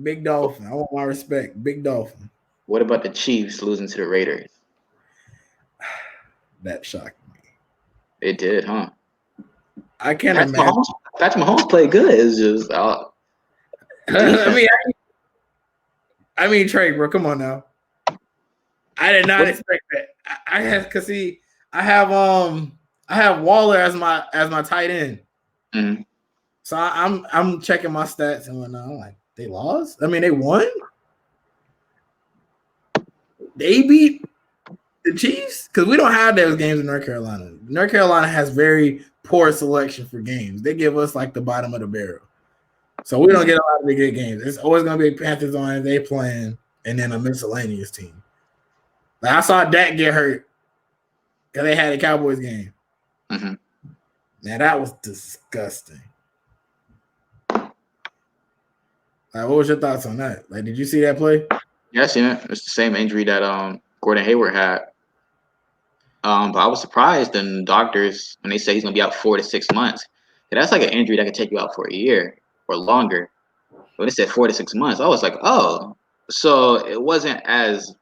Big Dolphin. I want my respect. Big Dolphin. What about the Chiefs losing to the Raiders? That shocked me. It did, huh? I can't imagine. Patrick Mahomes played good. It's just, I mean, Trey, bro, come on now. I did not expect that. I have Waller as my tight end. Mm-hmm. So I'm checking my stats and whatnot. I'm like, they lost? I mean, they won? They beat the Chiefs? Because we don't have those games in North Carolina. North Carolina has very poor selection for games. They give us like the bottom of the barrel. So we don't get a lot of the good games. It's always going to be Panthers on, they playing, and then a miscellaneous team. Like I saw Dak get hurt because they had a Cowboys game. Mm-hmm. Now, that was disgusting. Like, what was your thoughts on that? Like, did you see that play? Yeah, I seen it. It's the same injury that Gordon Hayward had. But I was surprised in doctors when they say he's going to be out 4 to 6 months. Yeah, that's like an injury that could take you out for a year or longer. When they said 4 to 6 months, I was like, oh. So it wasn't as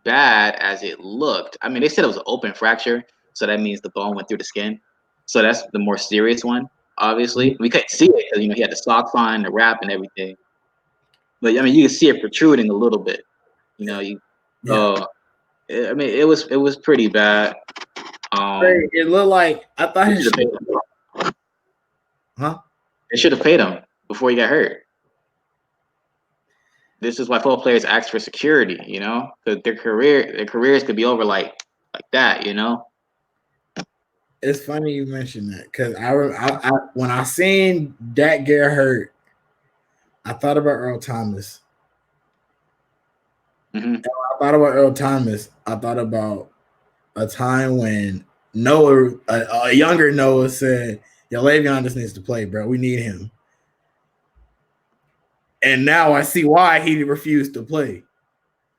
bad as it looked. I mean, they said it was an open fracture, so that means the bone went through the skin. So that's the more serious one, obviously. We couldn't see it because, he had the socks on, the wrap, and everything. But, I mean, you can see it protruding a little bit. I mean, it was pretty bad. It looked like I thought he should have. Huh? They should have paid him before he got hurt. This is why football players ask for security, because their careers could be over like that, It's funny you mentioned that because I when I seen Dak get hurt, I thought about Earl Thomas. Mm-hmm. I thought about Earl Thomas. I thought about a time when Noah, a younger Noah, said, "Yo, Le'Veon just needs to play, bro. We need him." And now I see why he refused to play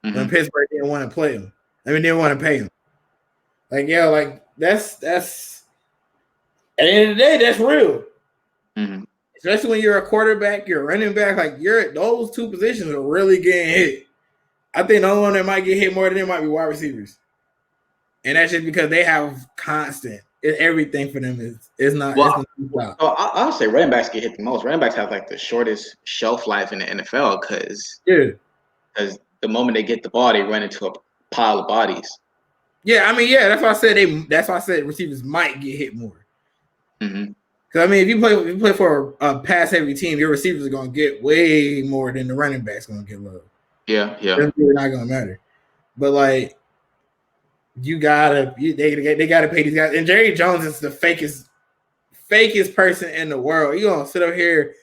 when Pittsburgh didn't want to play him. I mean, didn't want to pay him. Like, yeah, like that's at the end of the day, that's real. Mm-hmm. Especially when you're a quarterback, you're a running back, like those two positions are really getting hit. I think the only one that might get hit more than them might be wide receivers. And that's just because they have constant. Everything for them is not. Well, I'll say running backs get hit the most. Running backs have like the shortest shelf life in the NFL because the moment they get the ball, they run into a pile of bodies. Yeah, I mean, that's why I said That's why I said receivers might get hit more. Mm-hmm. Because I mean, if you play for a pass heavy team, your receivers are going to get way more than the running backs going to get love. Yeah. It's not going to matter. But like, they gotta pay these guys. And Jerry Jones is the fakest person in the world. You gonna sit up here?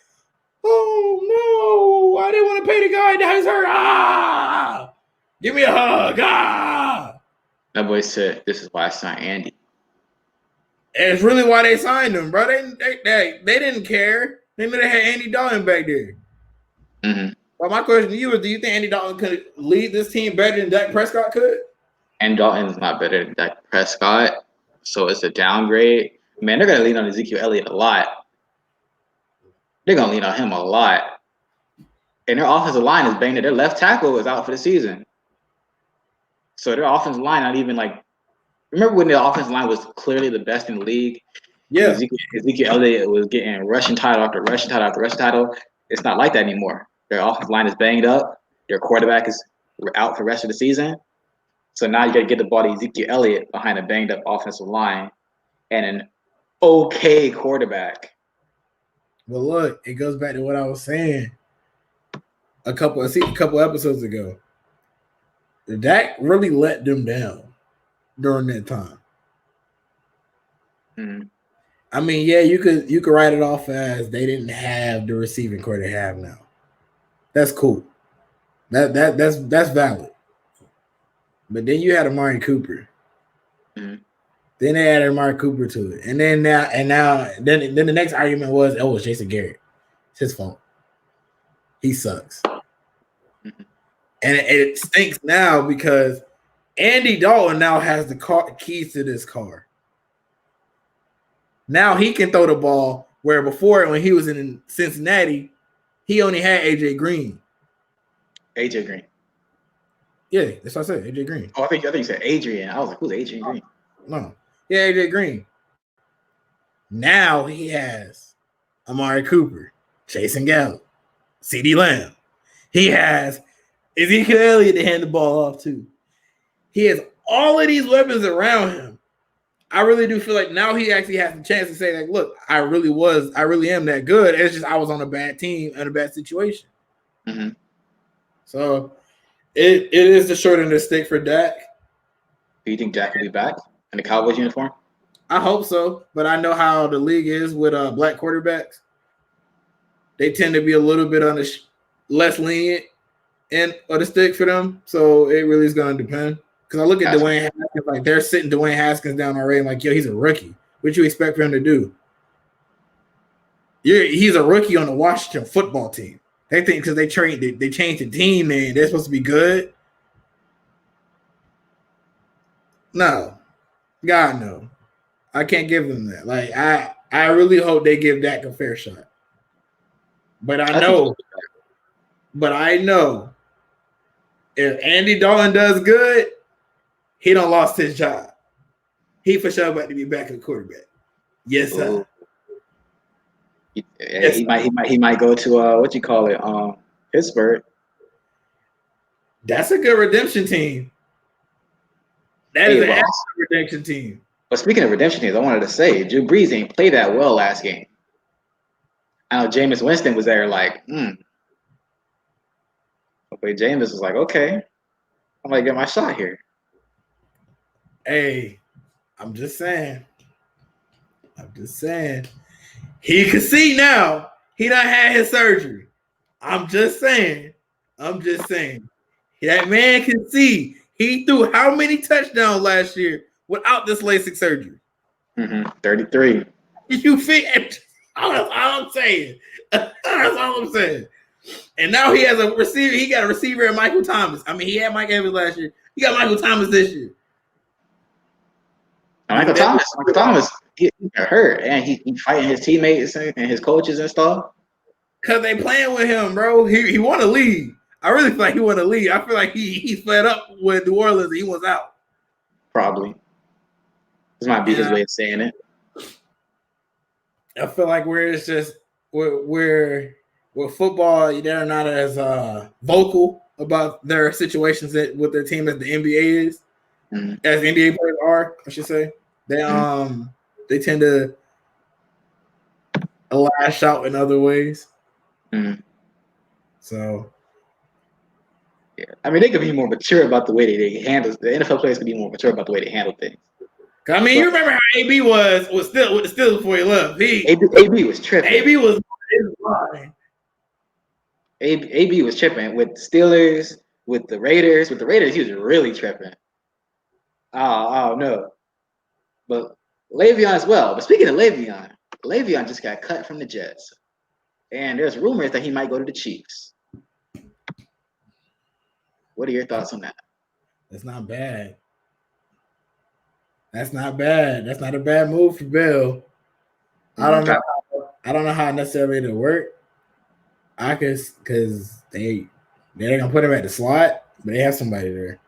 Oh no! I didn't want to pay the guy that was hurt. Ah! Give me a hug. Ah! That boy said, "This is why I signed Andy." And it's really why they signed him, bro. They didn't care. They knew they had Andy Dalton back there. Mm-hmm. But my question to you is: do you think Andy Dalton could lead this team better than Dak Prescott could? And Dalton's not better than Dak Prescott, so it's a downgrade. Man, they're gonna lean on Ezekiel Elliott a lot. They're gonna lean on him a lot. And their offensive line is banged. Their left tackle is out for the season. So their offensive line not even like. Remember when the offensive line was clearly the best in the league, and Yeah. Ezekiel Elliott was getting rushing title after rushing title after rushing title? It's not like that anymore. Their offensive line is banged up. Their quarterback is out for the rest of the season. So now you got to get the ball to Ezekiel Elliott behind a banged up offensive line and an okay quarterback. Well, look, it goes back to what I was saying a couple episodes ago. Dak really let them down during that time. Mm-hmm. I mean, yeah, you could write it off as they didn't have the receiving core they have now. That's cool. That's valid. But then you had Amari Cooper. Mm-hmm. Then they added Amari Cooper to it, and then then the next argument was, oh, it's Jason Garrett. It's his fault. He sucks, Mm-hmm. and it stinks now because Andy Dalton now has the keys to this car. Now he can throw the ball where before when he was in Cincinnati, he only had AJ Green. AJ Green. Yeah, that's what I said. AJ Green. Oh, I think you said Adrian. I was like, who's Adrian Green? No. Yeah, AJ Green. Now he has Amari Cooper, Jason Gallup, CeeDee Lamb. He has Ezekiel Elliott to hand the ball off to. He has all of these weapons around him. I really do feel like now he actually has the chance to say, like, look, I really am that good. It's just I was on a bad team and a bad situation. Mm-hmm. So it is the short end of the stick for Dak. Do you think Dak will be back in the Cowboys uniform? I hope so, but I know how the league is with black quarterbacks. They tend to be a little bit on the less lenient end of the stick for them. So it really is going to depend. Because I look at Dwayne Haskins, like they're sitting Dwayne Haskins down already. I'm like, yo, he's a rookie. What you expect for him to do? He's a rookie on the Washington football team. They think because they changed the team and they're supposed to be good. No, God no, I can't give them that. Like I really hope they give Dak a fair shot. But I know if Andy Dalton does good, he don't lost his job. He for sure about to be back at quarterback. Yes, sir. He might go to what you call it, Pittsburgh. That's a good redemption team. That is an excellent redemption team. But speaking of redemption teams, I wanted to say Drew Brees ain't played that well last game. I know Jameis Winston was there like, But Jameis was like, okay, I'm gonna get my shot here. Hey, I'm just saying. He can see now. He done had his surgery. I'm just saying. That man can see. He threw how many touchdowns last year without this LASIK surgery? 33. You fit? That's all I'm saying. That's all I'm saying. And now he has a receiver. He got a receiver in Michael Thomas. I mean, he had Mike Evans last year. He got Michael Thomas this year. Michael Thomas, he got hurt, and he fighting his teammates and his coaches and stuff. Cause they playing with him, bro. He want to leave. I really feel like he want to leave. I feel like he's fed up with New Orleans and he wants out. Probably. This might be his way of saying it. I feel like where it's just where with football, they're not as vocal about their situations that with their team as the NBA is, as the NBA players are, I should say. They tend to lash out in other ways. So, yeah, I mean, they could be more mature about the way they handle. The NFL players could be more mature about the way they handle things. I mean, you remember how AB was still with the Steelers before he left. AB was tripping. AB was his line. AB was tripping with the Steelers, with the Raiders. With the Raiders, he was really tripping. Oh no. But Le'Veon as well. But speaking of Le'Veon just got cut from the Jets. And there's rumors that he might go to the Chiefs. What are your thoughts on that? It's not bad. That's not bad. That's not a bad move for Bill. I don't know. I don't know how necessarily it'll work. I could because they're gonna put him at the slot, but they have somebody there.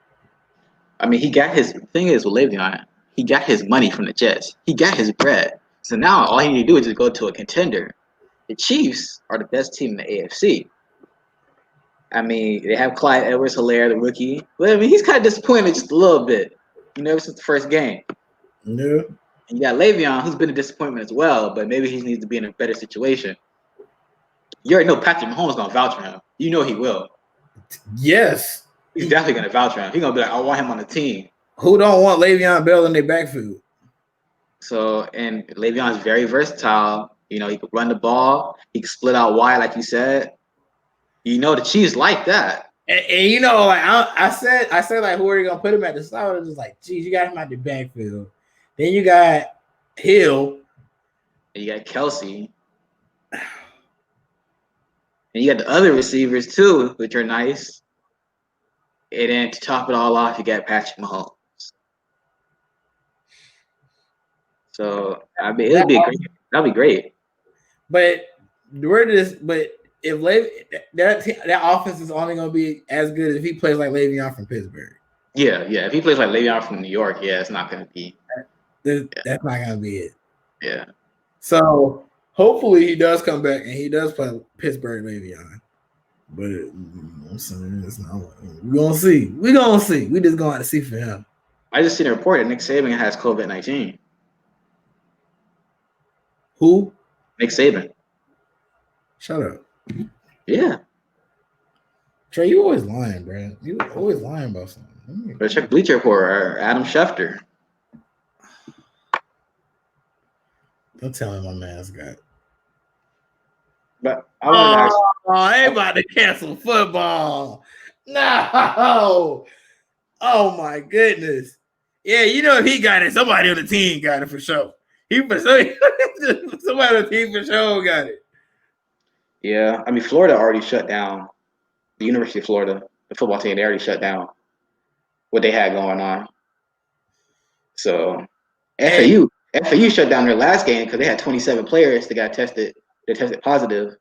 I mean, he got his thing is with Le'Veon, he got his money from the Jets. He got his bread. So now all he need to do is just go to a contender. The Chiefs are the best team in the AFC. I mean, they have Clyde Edwards-Helaire, the rookie. But I mean, he's kind of disappointed just a little bit. Ever since the first game. No. And you got Le'Veon, who's been a disappointment as well, but maybe he needs to be in a better situation. You already know Patrick Mahomes is gonna vouch for him. You know he will. Yes. He's definitely gonna vouch for him. He's gonna be like, I want him on the team. Who don't want Le'Veon Bell in their backfield? So, and Le'Veon is very versatile. He could run the ball. He can split out wide, like you said. The Chiefs like that. And like I said, like, who are you gonna put him at the slot? I was just like, geez, you got him at the backfield. Then you got Hill. And you got Kelsey. And you got the other receivers too, which are nice. And then to top it all off, you got Patrick Mahomes. So that'd be great. That'd be great. But if that offense is only gonna be as good if he plays like Le'Veon from Pittsburgh. Yeah. If he plays like Le'Veon from New York, it's not gonna be. That's not gonna be it. Yeah. So hopefully he does come back and he does play Pittsburgh Le'Veon. But I'm saying it's not. We're gonna see. We just gonna have to see for him. I just seen a report that Nick Saban has COVID-19. Who? Nick Saban. Shut up. Yeah. Trey, you always lying, bro. You always lying about something. But check Bleacher Report or Adam Schefter. Don't tell me my man's got. But I want to ask. I ain't about to cancel football. No. Oh my goodness. Yeah, if he got it, somebody on the team got it for sure. Somebody on the team for sure got it. Yeah, I mean, Florida already shut down. The University of Florida, the football team, they already shut down what they had going on. So FAU shut down their last game because they had 27 players that got tested. They tested positive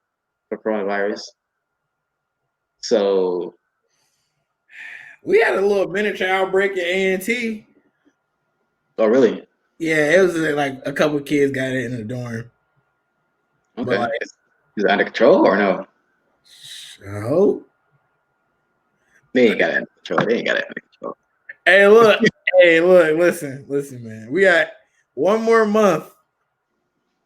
for coronavirus. So we had a little miniature outbreak at A&T. Oh, really? Yeah, it was like a couple of kids got it in the dorm. Okay. Like, is it under control or no? I hope. They ain't got it under control. They ain't got it under control. Hey, look, listen, man. We got one more month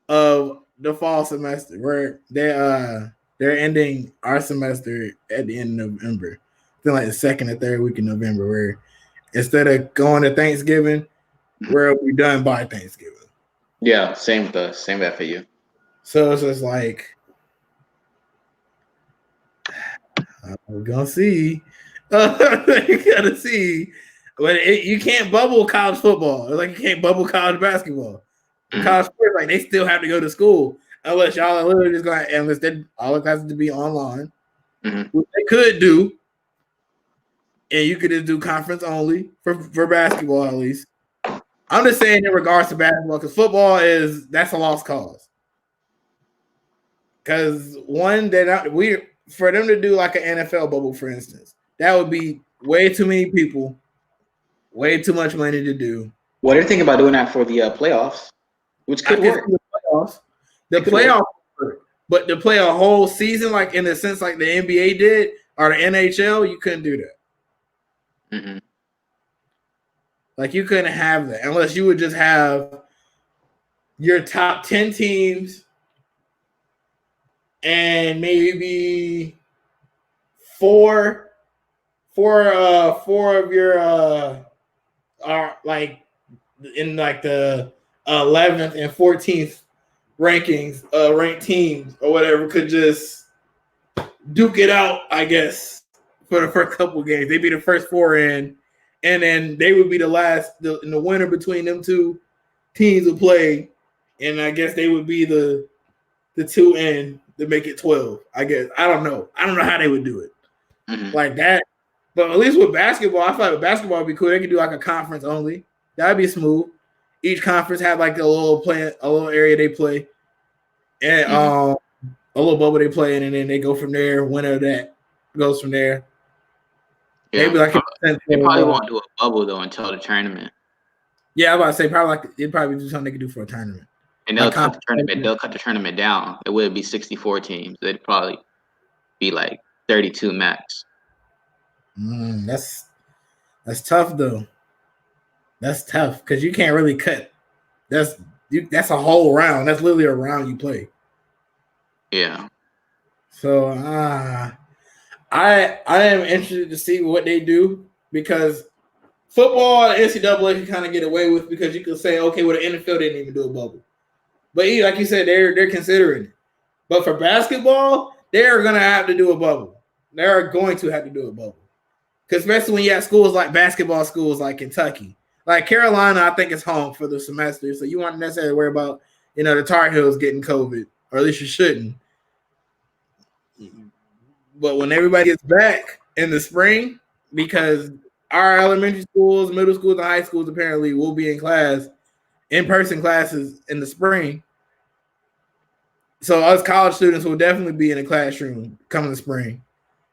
of the fall semester where they're ending our semester at the end of November. I think like the second or third week in November, where instead of going to Thanksgiving, we'll be done by Thanksgiving. Yeah, same with us. Same with FAU. So it's just like we're gonna see. You gotta see. But you can't bubble college football. It's like you can't bubble college basketball. College sports, like they still have to go to school unless y'all are literally just going. Unless all it has to be online, which they could do, and you could just do conference only for basketball at least. I'm just saying in regards to basketball because football that's a lost cause. Because one, for them to do like an NFL bubble, for instance, that would be way too many people. Way too much money to do. Well, they're thinking about doing that for the playoffs, which could work. The playoffs, but to play a whole season, like in a sense, like the NBA did or the NHL, you couldn't do that. Mm-hmm. Like you couldn't have that unless you would just have your top 10 teams and maybe four of your are like in like the 11th and 14th rankings, ranked teams or whatever could just duke it out, I guess, for the first couple of games. They'd be the first four in, and then they would be the winner between them two teams would play, and I guess they would be the two in to make it 12. I guess I don't know how they would do it like that. But at least with basketball, I feel like with basketball would be cool. They could do like a conference only. That'd be smooth. Each conference had like a little area they play, and Hmm. a little bubble they play in, and then they go from there. Winner of that goes from there. Yeah, Maybe like they probably won't do a bubble though until the tournament, yeah, I was about to say probably like it'd probably do something they could do for a tournament. and Like They'll cut the tournament down. It would be 64 teams. It'd probably be like 32 max. that's tough though. That's tough because you can't really cut. That's that's a whole round. That's literally a round you play. Yeah. So I am interested to see what they do because football and NCAA can kind of get away with because you can say okay, well the NFL didn't even do a bubble, but like you said, they're considering it. But for basketball, they're gonna have to do a bubble. They're going to have to do a bubble. Because especially when you have schools like basketball schools like Kentucky. Like Carolina, I think is home for the semester. So you won't necessarily worry about, the Tar Heels getting COVID. Or at least you shouldn't. But when everybody gets back in the spring, because our elementary schools, middle schools, and high schools apparently will be in-person classes in the spring. So us college students will definitely be in the classroom coming the spring.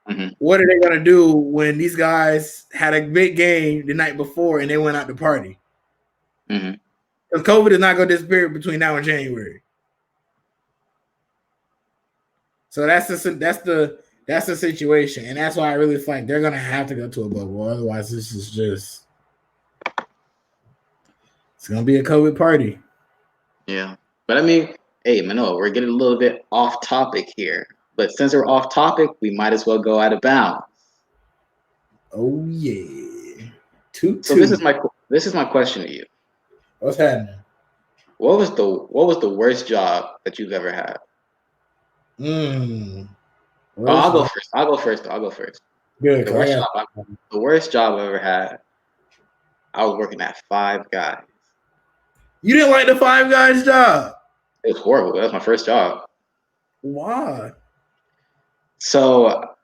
Hmm. What are they gonna do when these guys had a big game the night before and they went out to party? Hmm. Because COVID is not gonna disappear between now and January. So that's the situation, and that's why I really feel like they're gonna have to go to a bubble. Otherwise, this is just it's gonna be a COVID party. Yeah. But I mean, hey, Manoa, we're getting a little bit off topic here. But since we're off topic, we might as well go out of bounds. Oh yeah, toot So toot. this is my question to you. What's happening? What was the worst job that you've ever had? Mm. Oh, Worst job. I'll go first. Good. The 'Cause I worst got. job the worst job I ever had, I was working at Five Guys. You didn't like the Five Guys job. It was horrible. That was my first job. Why? So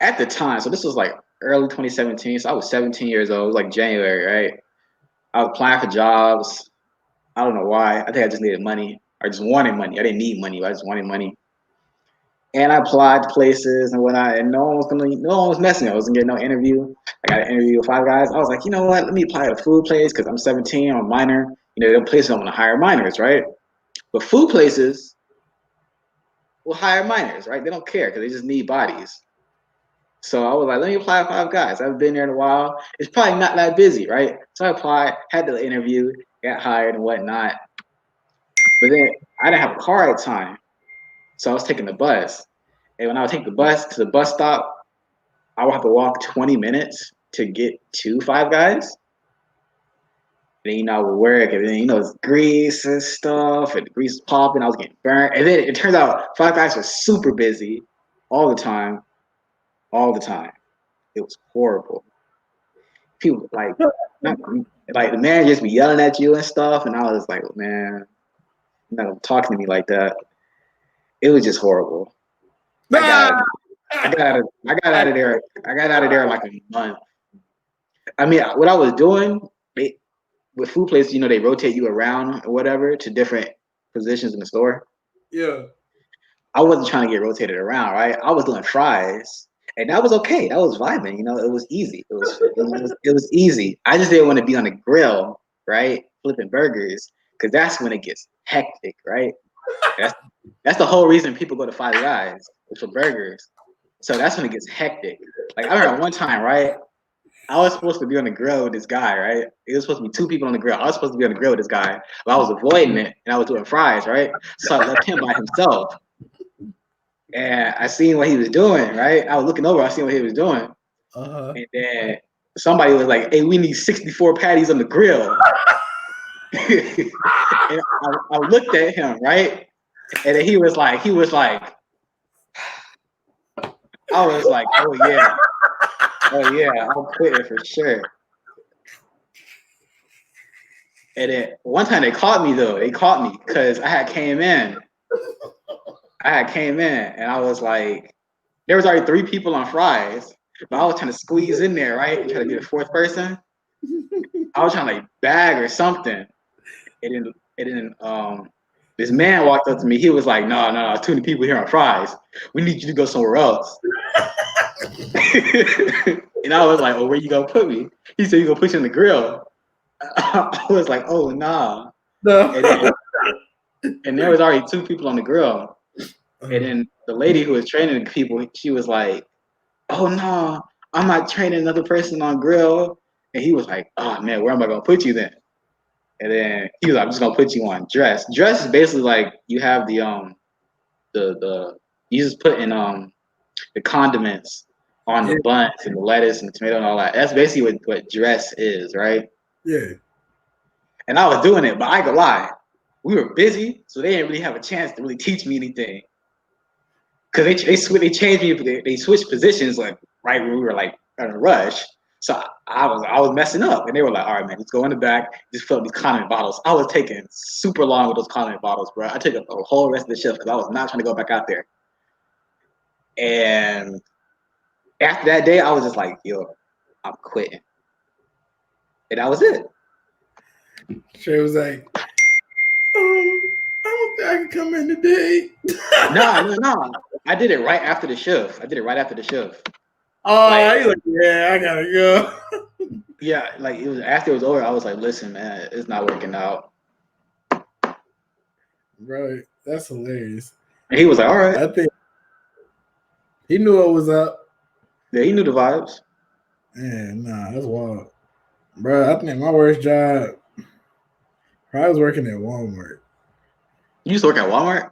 at the time, so this was like early 2017. So I was 17 years old. It was like January, right? I was applying for jobs. I don't know why. I think I just needed money. I just wanted money. I didn't need money. I just wanted money. And I applied to places and whatnot, and no one was messing. I wasn't getting no interview. I got an interview with Five Guys. I was like, you know what? Let me apply to a food place because I'm 17. I'm a minor. The places don't want to hire minors, right? But food places will hire minors, right? They don't care because they just need bodies. So I was like, let me apply to Five Guys. I haven't been there in a while. It's probably not that busy, right? So I applied, had the interview, got hired and whatnot. But then I didn't have a car at the time. So I was taking the bus. And when I would take the bus to the bus stop, I would have to walk 20 minutes to get to Five Guys. And then, I would work, and then, it's grease and stuff, and the grease was popping. I was getting burnt. And then it turns out Five Guys was super busy all the time, all the time. It was horrible. People not, like the man just be yelling at you and stuff, and I was like, man, you're not talking to me like that. It was just horrible. I got Ah! I got out of there. I got out of there in like a month. I mean, what I was doing, with food places, they rotate you around or whatever to different positions in the store. Yeah. I wasn't trying to get rotated around, right? I was doing fries, and that was okay. That was vibing. It was easy. It was easy. I just didn't want to be on the grill, right, flipping burgers, because that's when it gets hectic, right? That's that's the whole reason people go to Five Guys is for burgers. So that's when it gets hectic. Like I remember one time, right? I was supposed to be on the grill with this guy, right? It was supposed to be two people on the grill. I was supposed to be on the grill with this guy, but I was avoiding it and I was doing fries, right? So I left him by himself. And I seen what he was doing, right? I was looking over, I seen what he was doing. Uh-huh. And then somebody was like, hey, we need 64 patties on the grill. And I looked at him, right? And then he was like, I was like, oh yeah, I'm quitting for sure. And then one time they caught me though. They caught me because I had came in. And I was like, there was already three people on fries, but I was trying to squeeze in there, right? And try to be the fourth person. I was trying to like bag or something. And then this man walked up to me. He was like, no, too many people here on fries. We need you to go somewhere else. And I was like, oh, where you gonna put me? He said, you gonna put you in the grill. I was like, oh, nah. No. And there was already 2 people on the grill. And then the lady who was training the people, she was like, oh, no, I'm not training another person on grill. And he was like, oh, man, where am I gonna put you then? And then he was like, I'm just gonna put you on dress. Dress is basically like you have the you just put in the condiments on the buns and the lettuce and the tomato and all that. That's basically what dress is, right? Yeah. And I was doing it, but I ain't gonna lie, we were busy, so they didn't really have a chance to really teach me anything. Cause they changed me, they switched positions like right when we were like in a rush. So I was messing up, and they were like, "All right, man, let's go in the back, just fill up these condiment bottles." I was taking super long with those condiment bottles, bro. I took up the whole rest of the shift because I was not trying to go back out there. And after that day, I was just like, "Yo, I'm quitting," and that was it. Trey was like, I don't think I can come in today. No. I did it right after the shift. Oh, he's like, yeah, I gotta go. Yeah, like it was after it was over. I was like, "Listen, man, it's not working out." Bro, that's hilarious. And he was like, "All right." I think he knew what was up. Yeah, he knew the vibes. Yeah, nah, that's wild. Bro, I think my worst job, I was working at Walmart. You used to work at Walmart?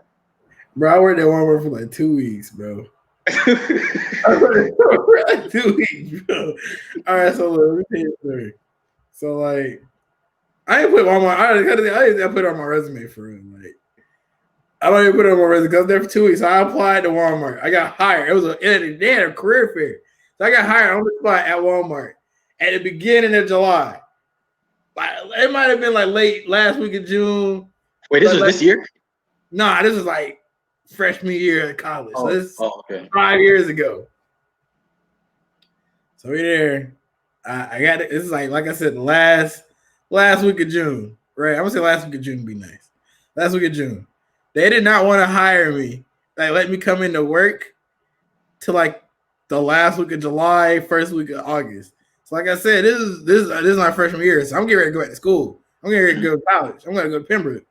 Bro, I worked at Walmart for like 2 weeks, bro. I worked for like 2 weeks, bro. All right, so let me tell you a story. So, like, I didn't put Walmart, I didn't put it on my resume for real. Like, I don't even put it on my resume because I was there for 2 weeks. So I applied to Walmart. I got hired. They had a career fair. So I got hired on the spot at Walmart at the beginning of July. Like, it might have been like late last week of June. Wait, this was this year? Nah, this was like freshman year at college. Oh, so this okay. 5 years ago. So we're there. I got it. This is like I said, the last week of June. Right. I'm gonna say last week of June would be nice. Last week of June. They did not want to hire me. Like let me come into work to like the last week of July, first week of August. So like I said, this is my freshman year. So I'm getting ready to go back to school. I'm getting ready to go to college. I'm gonna go to Pembroke.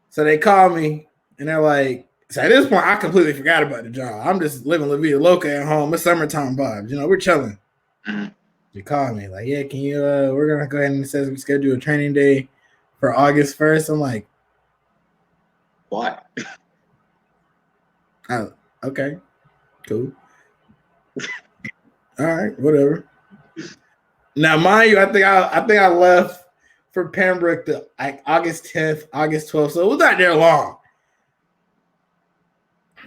So they call me and they're like, so at this point, I completely forgot about the job. I'm just living La Vida Loca at home. It's summertime vibes. You know, we're chilling. Mm-hmm. They call me like, yeah, can you, we're going to go ahead and schedule a training day for August 1st. I'm like, what? Okay, cool. All right, whatever. Now, mind you, I think I left for Pembroke like August 10th, August 12th. So it was not there long.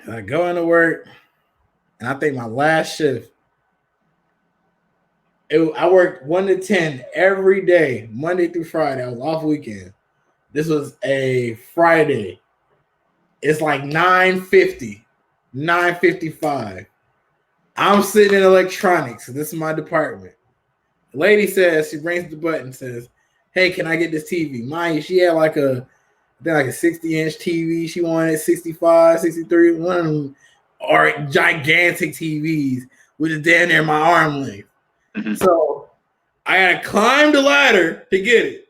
I go into work, and I think my last shift, I worked 1 to 10 every day, Monday through Friday. I was off weekend. This was a Friday. It's like 9:50, 9:55. I'm sitting in electronics. This is my department. The lady says, she rings the button and says, hey, can I get this TV? Mind you, she had like a 60-inch TV. She wanted 65, 63, one of them are gigantic TVs, which is damn near my arm length. Mm-hmm. So I gotta climb the ladder to get it.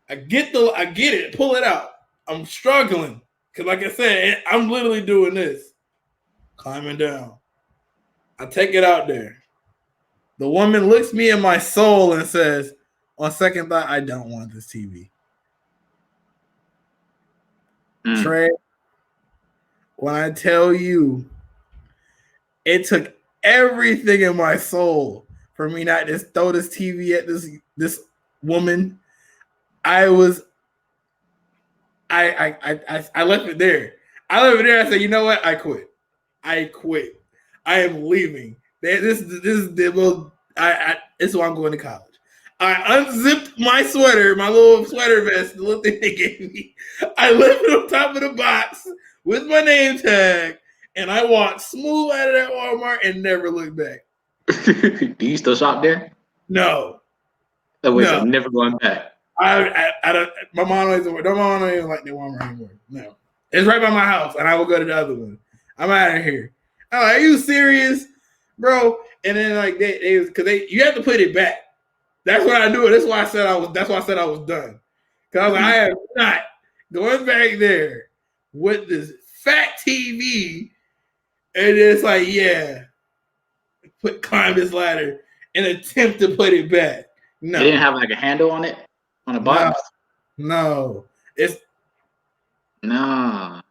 I get it, pull it out. I'm struggling. Cause like I said, I'm literally doing this. Climbing down. I take it out there. The woman looks me in my soul and says, on second thought, I don't want this TV. Trey, when I tell you, it took everything in my soul for me not to throw this TV at this woman. I left it there. I said, you know what? I quit. I am leaving. This is why I'm going to college. I unzipped my sweater, my little sweater vest, the little thing they gave me. I left it on top of the box with my name tag, and I walked smooth out of that Walmart and never looked back. Do you still shop there? No. Oh, wait, no. So never going back. I don't. My mom don't even like that Walmart anymore. No, it's right by my house, and I will go to the other one. I'm out of here. I'm like, are you serious, bro? And then like you have to put it back. That's what I do. That's why I said I was. That's why I said I was done. Cause I was like, I am not going back there with this fat TV, and it's like, yeah, climb this ladder and attempt to put it back. No, They didn't have like a handle on it on a box. No, it's No.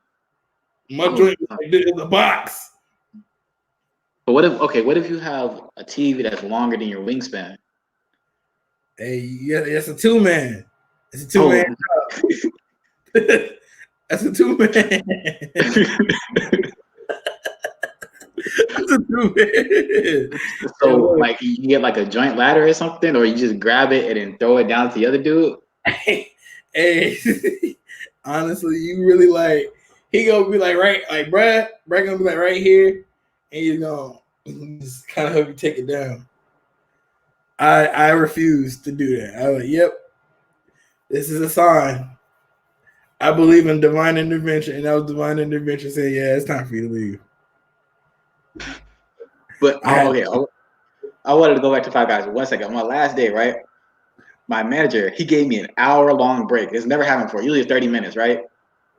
my joint in the box. But what if you have a TV that's longer than your wingspan? Hey, yeah, it's a 2-man. It's a 2-man. That's a 2-man. That's a 2-man. So like you get like a joint ladder or something, or you just grab it and then throw it down to the other dude. Hey, honestly, you really like he gonna be like Brad gonna be like right here, and he's gonna just kind of help you take it down. I refuse to do that. I was like, yep, this is a sign. I believe in divine intervention, and that was divine intervention saying, yeah, it's time for you to leave. But I wanted to go back to Five Guys for 1 second. On my last day, right? My manager, he gave me an hour-long break. It's never happened before. Usually 30 minutes, right?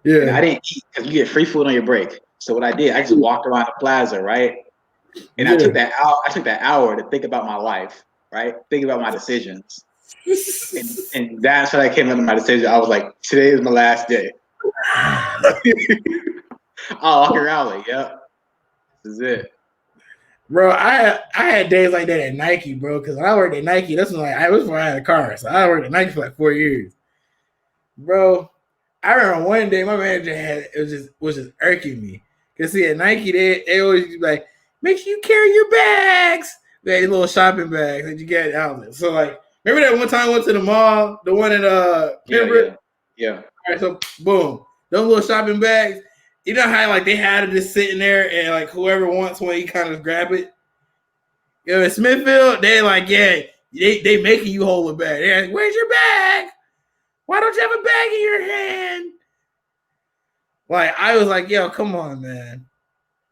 Yeah. And I didn't eat because you get free food on your break. So what I did, I just walked around the plaza, right? And I took that hour to think about my life, right? Think about my decisions. and that's when I came into my decision. I was like, today is my last day. I'll walk around like, yep, this is it. Bro, I had days like that at Nike, bro. Because when I worked at Nike, that's when I was before I had a car. So I worked at Nike for like 4 years. Bro, I remember one day my manager was just irking me. Cause see at Nike they always be like, make sure you carry your bags. They had little shopping bags that you get at outlets. So like, remember that one time I went to the mall, the one in Pembroke? Yeah. All right, so boom, those little shopping bags. You know how like they had it just sitting there and like whoever wants one, you kind of grab it. You know, in Smithfield, they like, yeah, they making you hold a bag. They're like, where's your bag? Why don't you have a bag in your hand? Like, I was like, yo, come on, man.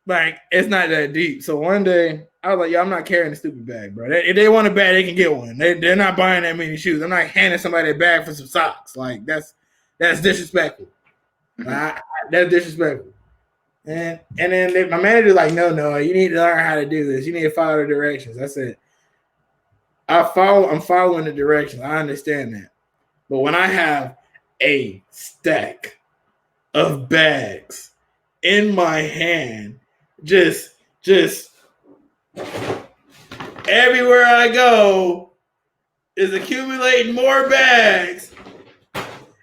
Like, it's not that deep. So one day, I was like, yo, I'm not carrying a stupid bag, bro. If they want a bag, they can get one. They're not buying that many shoes. I'm not handing somebody a bag for some socks. Like, that's disrespectful. That's disrespectful. And then my manager's like, no, you need to learn how to do this. You need to follow the directions. I said, I'm following the directions. I understand that. But when I have a stack of bags in my hand, just everywhere I go is accumulating more bags,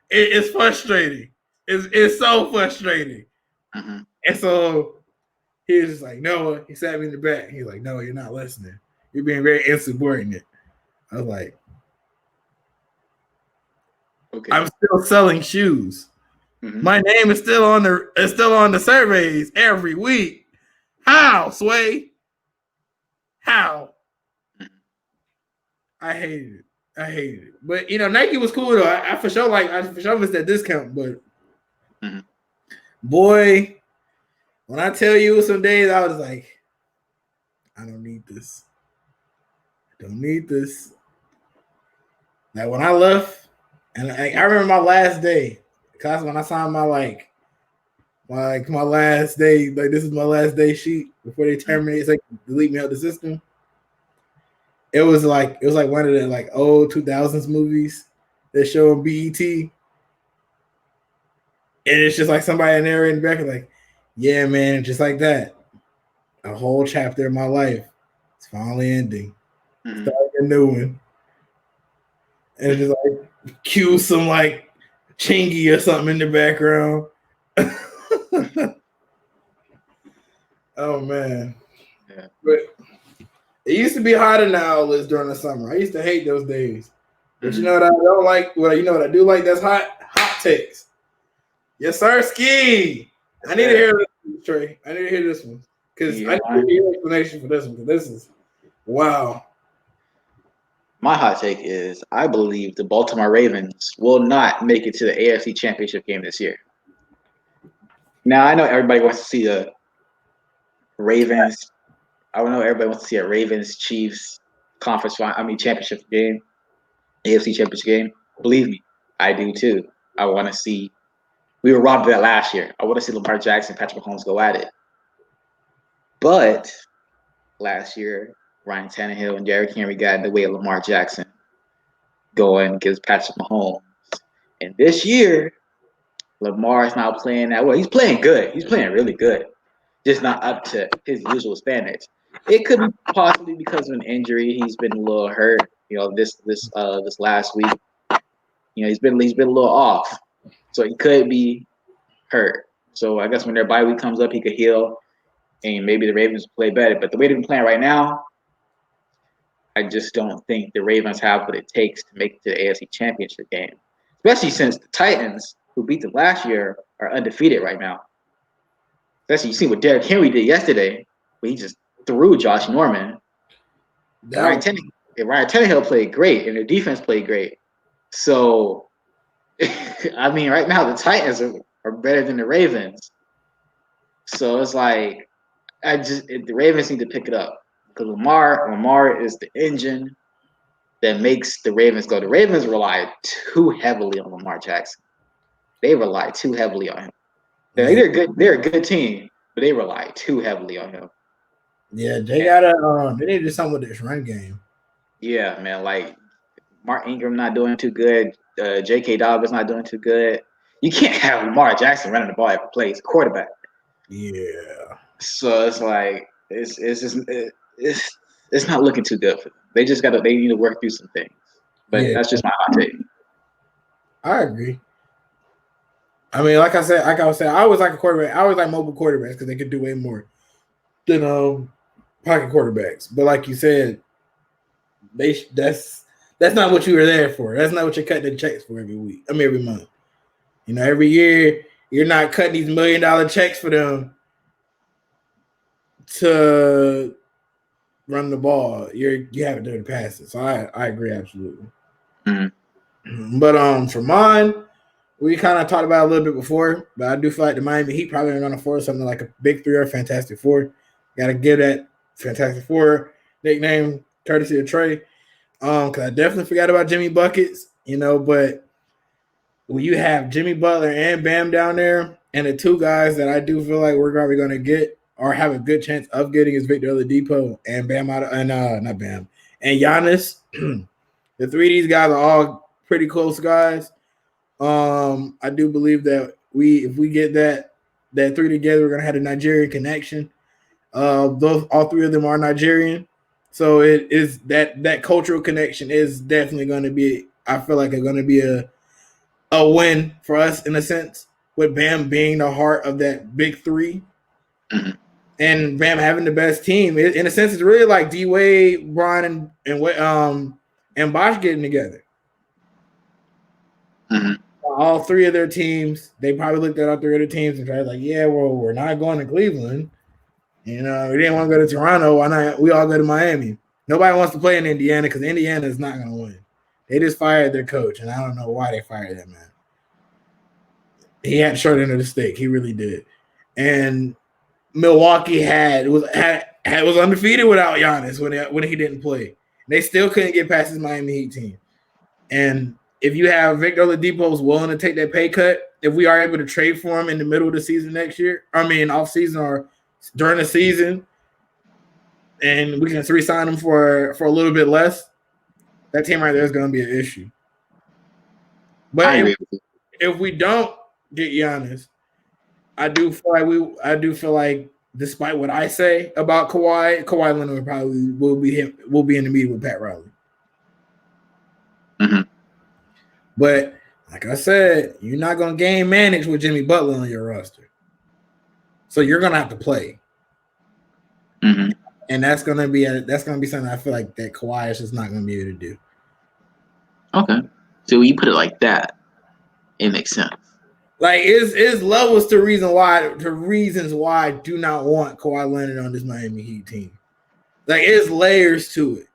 it's frustrating. It's so frustrating. Mm-hmm. And so he was just like, Noah, he sat me in the back. He's like, no, you're not listening. You're being very insubordinate. I was like, okay. I'm still selling shoes. Mm-hmm. My name is still on the surveys every week. How, Sway? How? I hated it. But you know, Nike was cool though. I for sure missed that discount, but boy, when I tell you some days I was like, I don't need this. Like when I left, and I remember my last day, because when I signed my last day, like this is my last day sheet before they terminate, it's like delete me out the system. It was like one of the like old 2000s movies that show on BET. And it's just like somebody narrating back like, yeah, man, just like that. A whole chapter of my life is finally ending. Starting a new one. And it's just like cue some like Chingy or something in the background. Oh man. Yeah. But it used to be hot in the outlets during the summer. I used to hate those days. But you know what I don't like? Well, you know what I do like? That's hot takes. Yes, sir, Ski. I need to hear this one, Trey. I need to hear this one. Because I need to hear your explanation for this one. Because this is wow. My hot take is I believe the Baltimore Ravens will not make it to the AFC Championship game this year. Now I know everybody wants to see a Ravens. I know everybody wants to see a Ravens Chiefs championship game, AFC Championship game. Believe me, I do too. I want to see. We were robbed of that last year. I want to see Lamar Jackson, Patrick Mahomes go at it. But last year, Ryan Tannehill and Derrick Henry got in the way of Lamar Jackson going against Patrick Mahomes. And this year, Lamar's not playing that well. He's playing good. He's playing really good. Just not up to his usual standards. It could be possibly because of an injury. He's been a little hurt. This last week. He's been a little off. So he could be hurt. So I guess when their bye week comes up, he could heal, and maybe the Ravens will play better. But the way they've been playing right now, I just don't think the Ravens have what it takes to make it to the AFC Championship game. Especially since the Titans, who beat them last year, are undefeated right now. Especially you see what Derrick Henry did yesterday, where he just threw Josh Norman. Ryan Tannehill played great, and their defense played great. So, I mean, right now the Titans are better than the Ravens. So it's like the Ravens need to pick it up because Lamar is the engine that makes the Ravens go. The Ravens rely too heavily on Lamar Jackson. They rely too heavily on him. They're good. They're a good team, but they rely too heavily on him. Yeah, they gotta. They need to do something with this run game. Yeah, man. Like Mark Ingram not doing too good. J.K. Dobbins not doing too good. You can't have Lamar Jackson running the ball every play. He's a quarterback. Yeah. So it's like it's not looking too good for them. They need to work through some things. But that's just my hot take. I agree. I mean, like I was saying, I always like a quarterback. I always like mobile quarterbacks because they could do way more than pocket quarterbacks. But like you said, that's not what you were there for. That's not what you're cutting the checks for every week. Every month. Every year you're not cutting these $1 million checks for them to run the ball. You have it there to pass it. So I agree absolutely. Mm-hmm. But for mine, we kind of talked about it a little bit before, but I do feel like the Miami Heat probably are going to force something like a Big Three or a Fantastic Four. Got to give that Fantastic Four nickname courtesy of Trey. Because I definitely forgot about Jimmy Buckets, but when you have Jimmy Butler and Bam down there, and the two guys that I do feel like we're probably going to get or have a good chance of getting is Victor Oladipo and not Bam, and Giannis. The three of these guys are all pretty close guys. I do believe that if we get that three together, we're gonna have a Nigerian connection. All three of them are Nigerian, so it is that cultural connection is definitely going to be. I feel like it's going to be a win for us in a sense, with Bam being the heart of that Big Three, and Bam having the best team. In a sense, it's really like D Wade, Bron, and Bosh getting together. Mm-hmm. All three of their teams, they probably looked at all three of their teams and tried like, yeah, well, we're not going to Cleveland. We didn't want to go to Toronto. Why not? We all go to Miami. Nobody wants to play in Indiana because Indiana is not going to win. They just fired their coach, and I don't know why they fired that man. He had short end of the stick. He really did. And Milwaukee was undefeated without Giannis when he didn't play. They still couldn't get past his Miami Heat team. And if you have Victor Oladipo willing to take that pay cut, if we are able to trade for him in the middle of the season next year, off season or during the season, and we can re-sign him for a little bit less, that team right there is going to be an issue. But if we don't get Giannis, I do feel like despite what I say about Kawhi Leonard probably will be in the meeting with Pat Riley. Mm-hmm. But like I said, you're not going to game manage with Jimmy Butler on your roster. So you're going to have to play. Mm-hmm. And that's going to be something I feel like that Kawhi is just not going to be able to do. Okay. So when you put it like that, it makes sense. Like it's levels to reasons why I do not want Kawhi Leonard on this Miami Heat team. Like it's layers to it.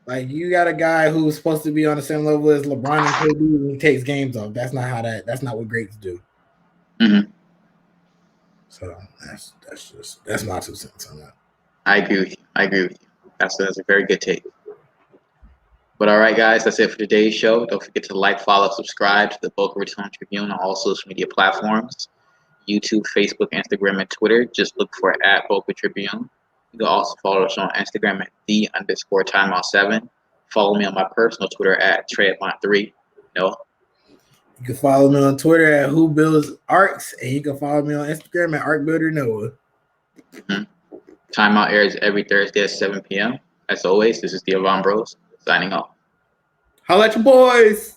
Like you got a guy who's supposed to be on the same level as LeBron and KD, and he takes games off. That's not how that. That's not what greats do. Mm-hmm. So that's my 2 cents on that. I agree with you. That's a very good take. But all right, guys, that's it for today's show. Don't forget to like, follow, subscribe to the Boca Raton Tribune on all social media platforms: YouTube, Facebook, Instagram, and Twitter. Just look for @Boca Tribune. You can also follow us on Instagram at @the_timeout7. Follow me on my personal Twitter at TreyAtMont3. Noah. You can follow me on Twitter at Who Builds Arcs, and you can follow me on Instagram at ArcBuilderNoah. Mm-hmm. Timeout airs every Thursday at 7 p.m. As always, this is the Avon Bros signing off. Holla at your boys!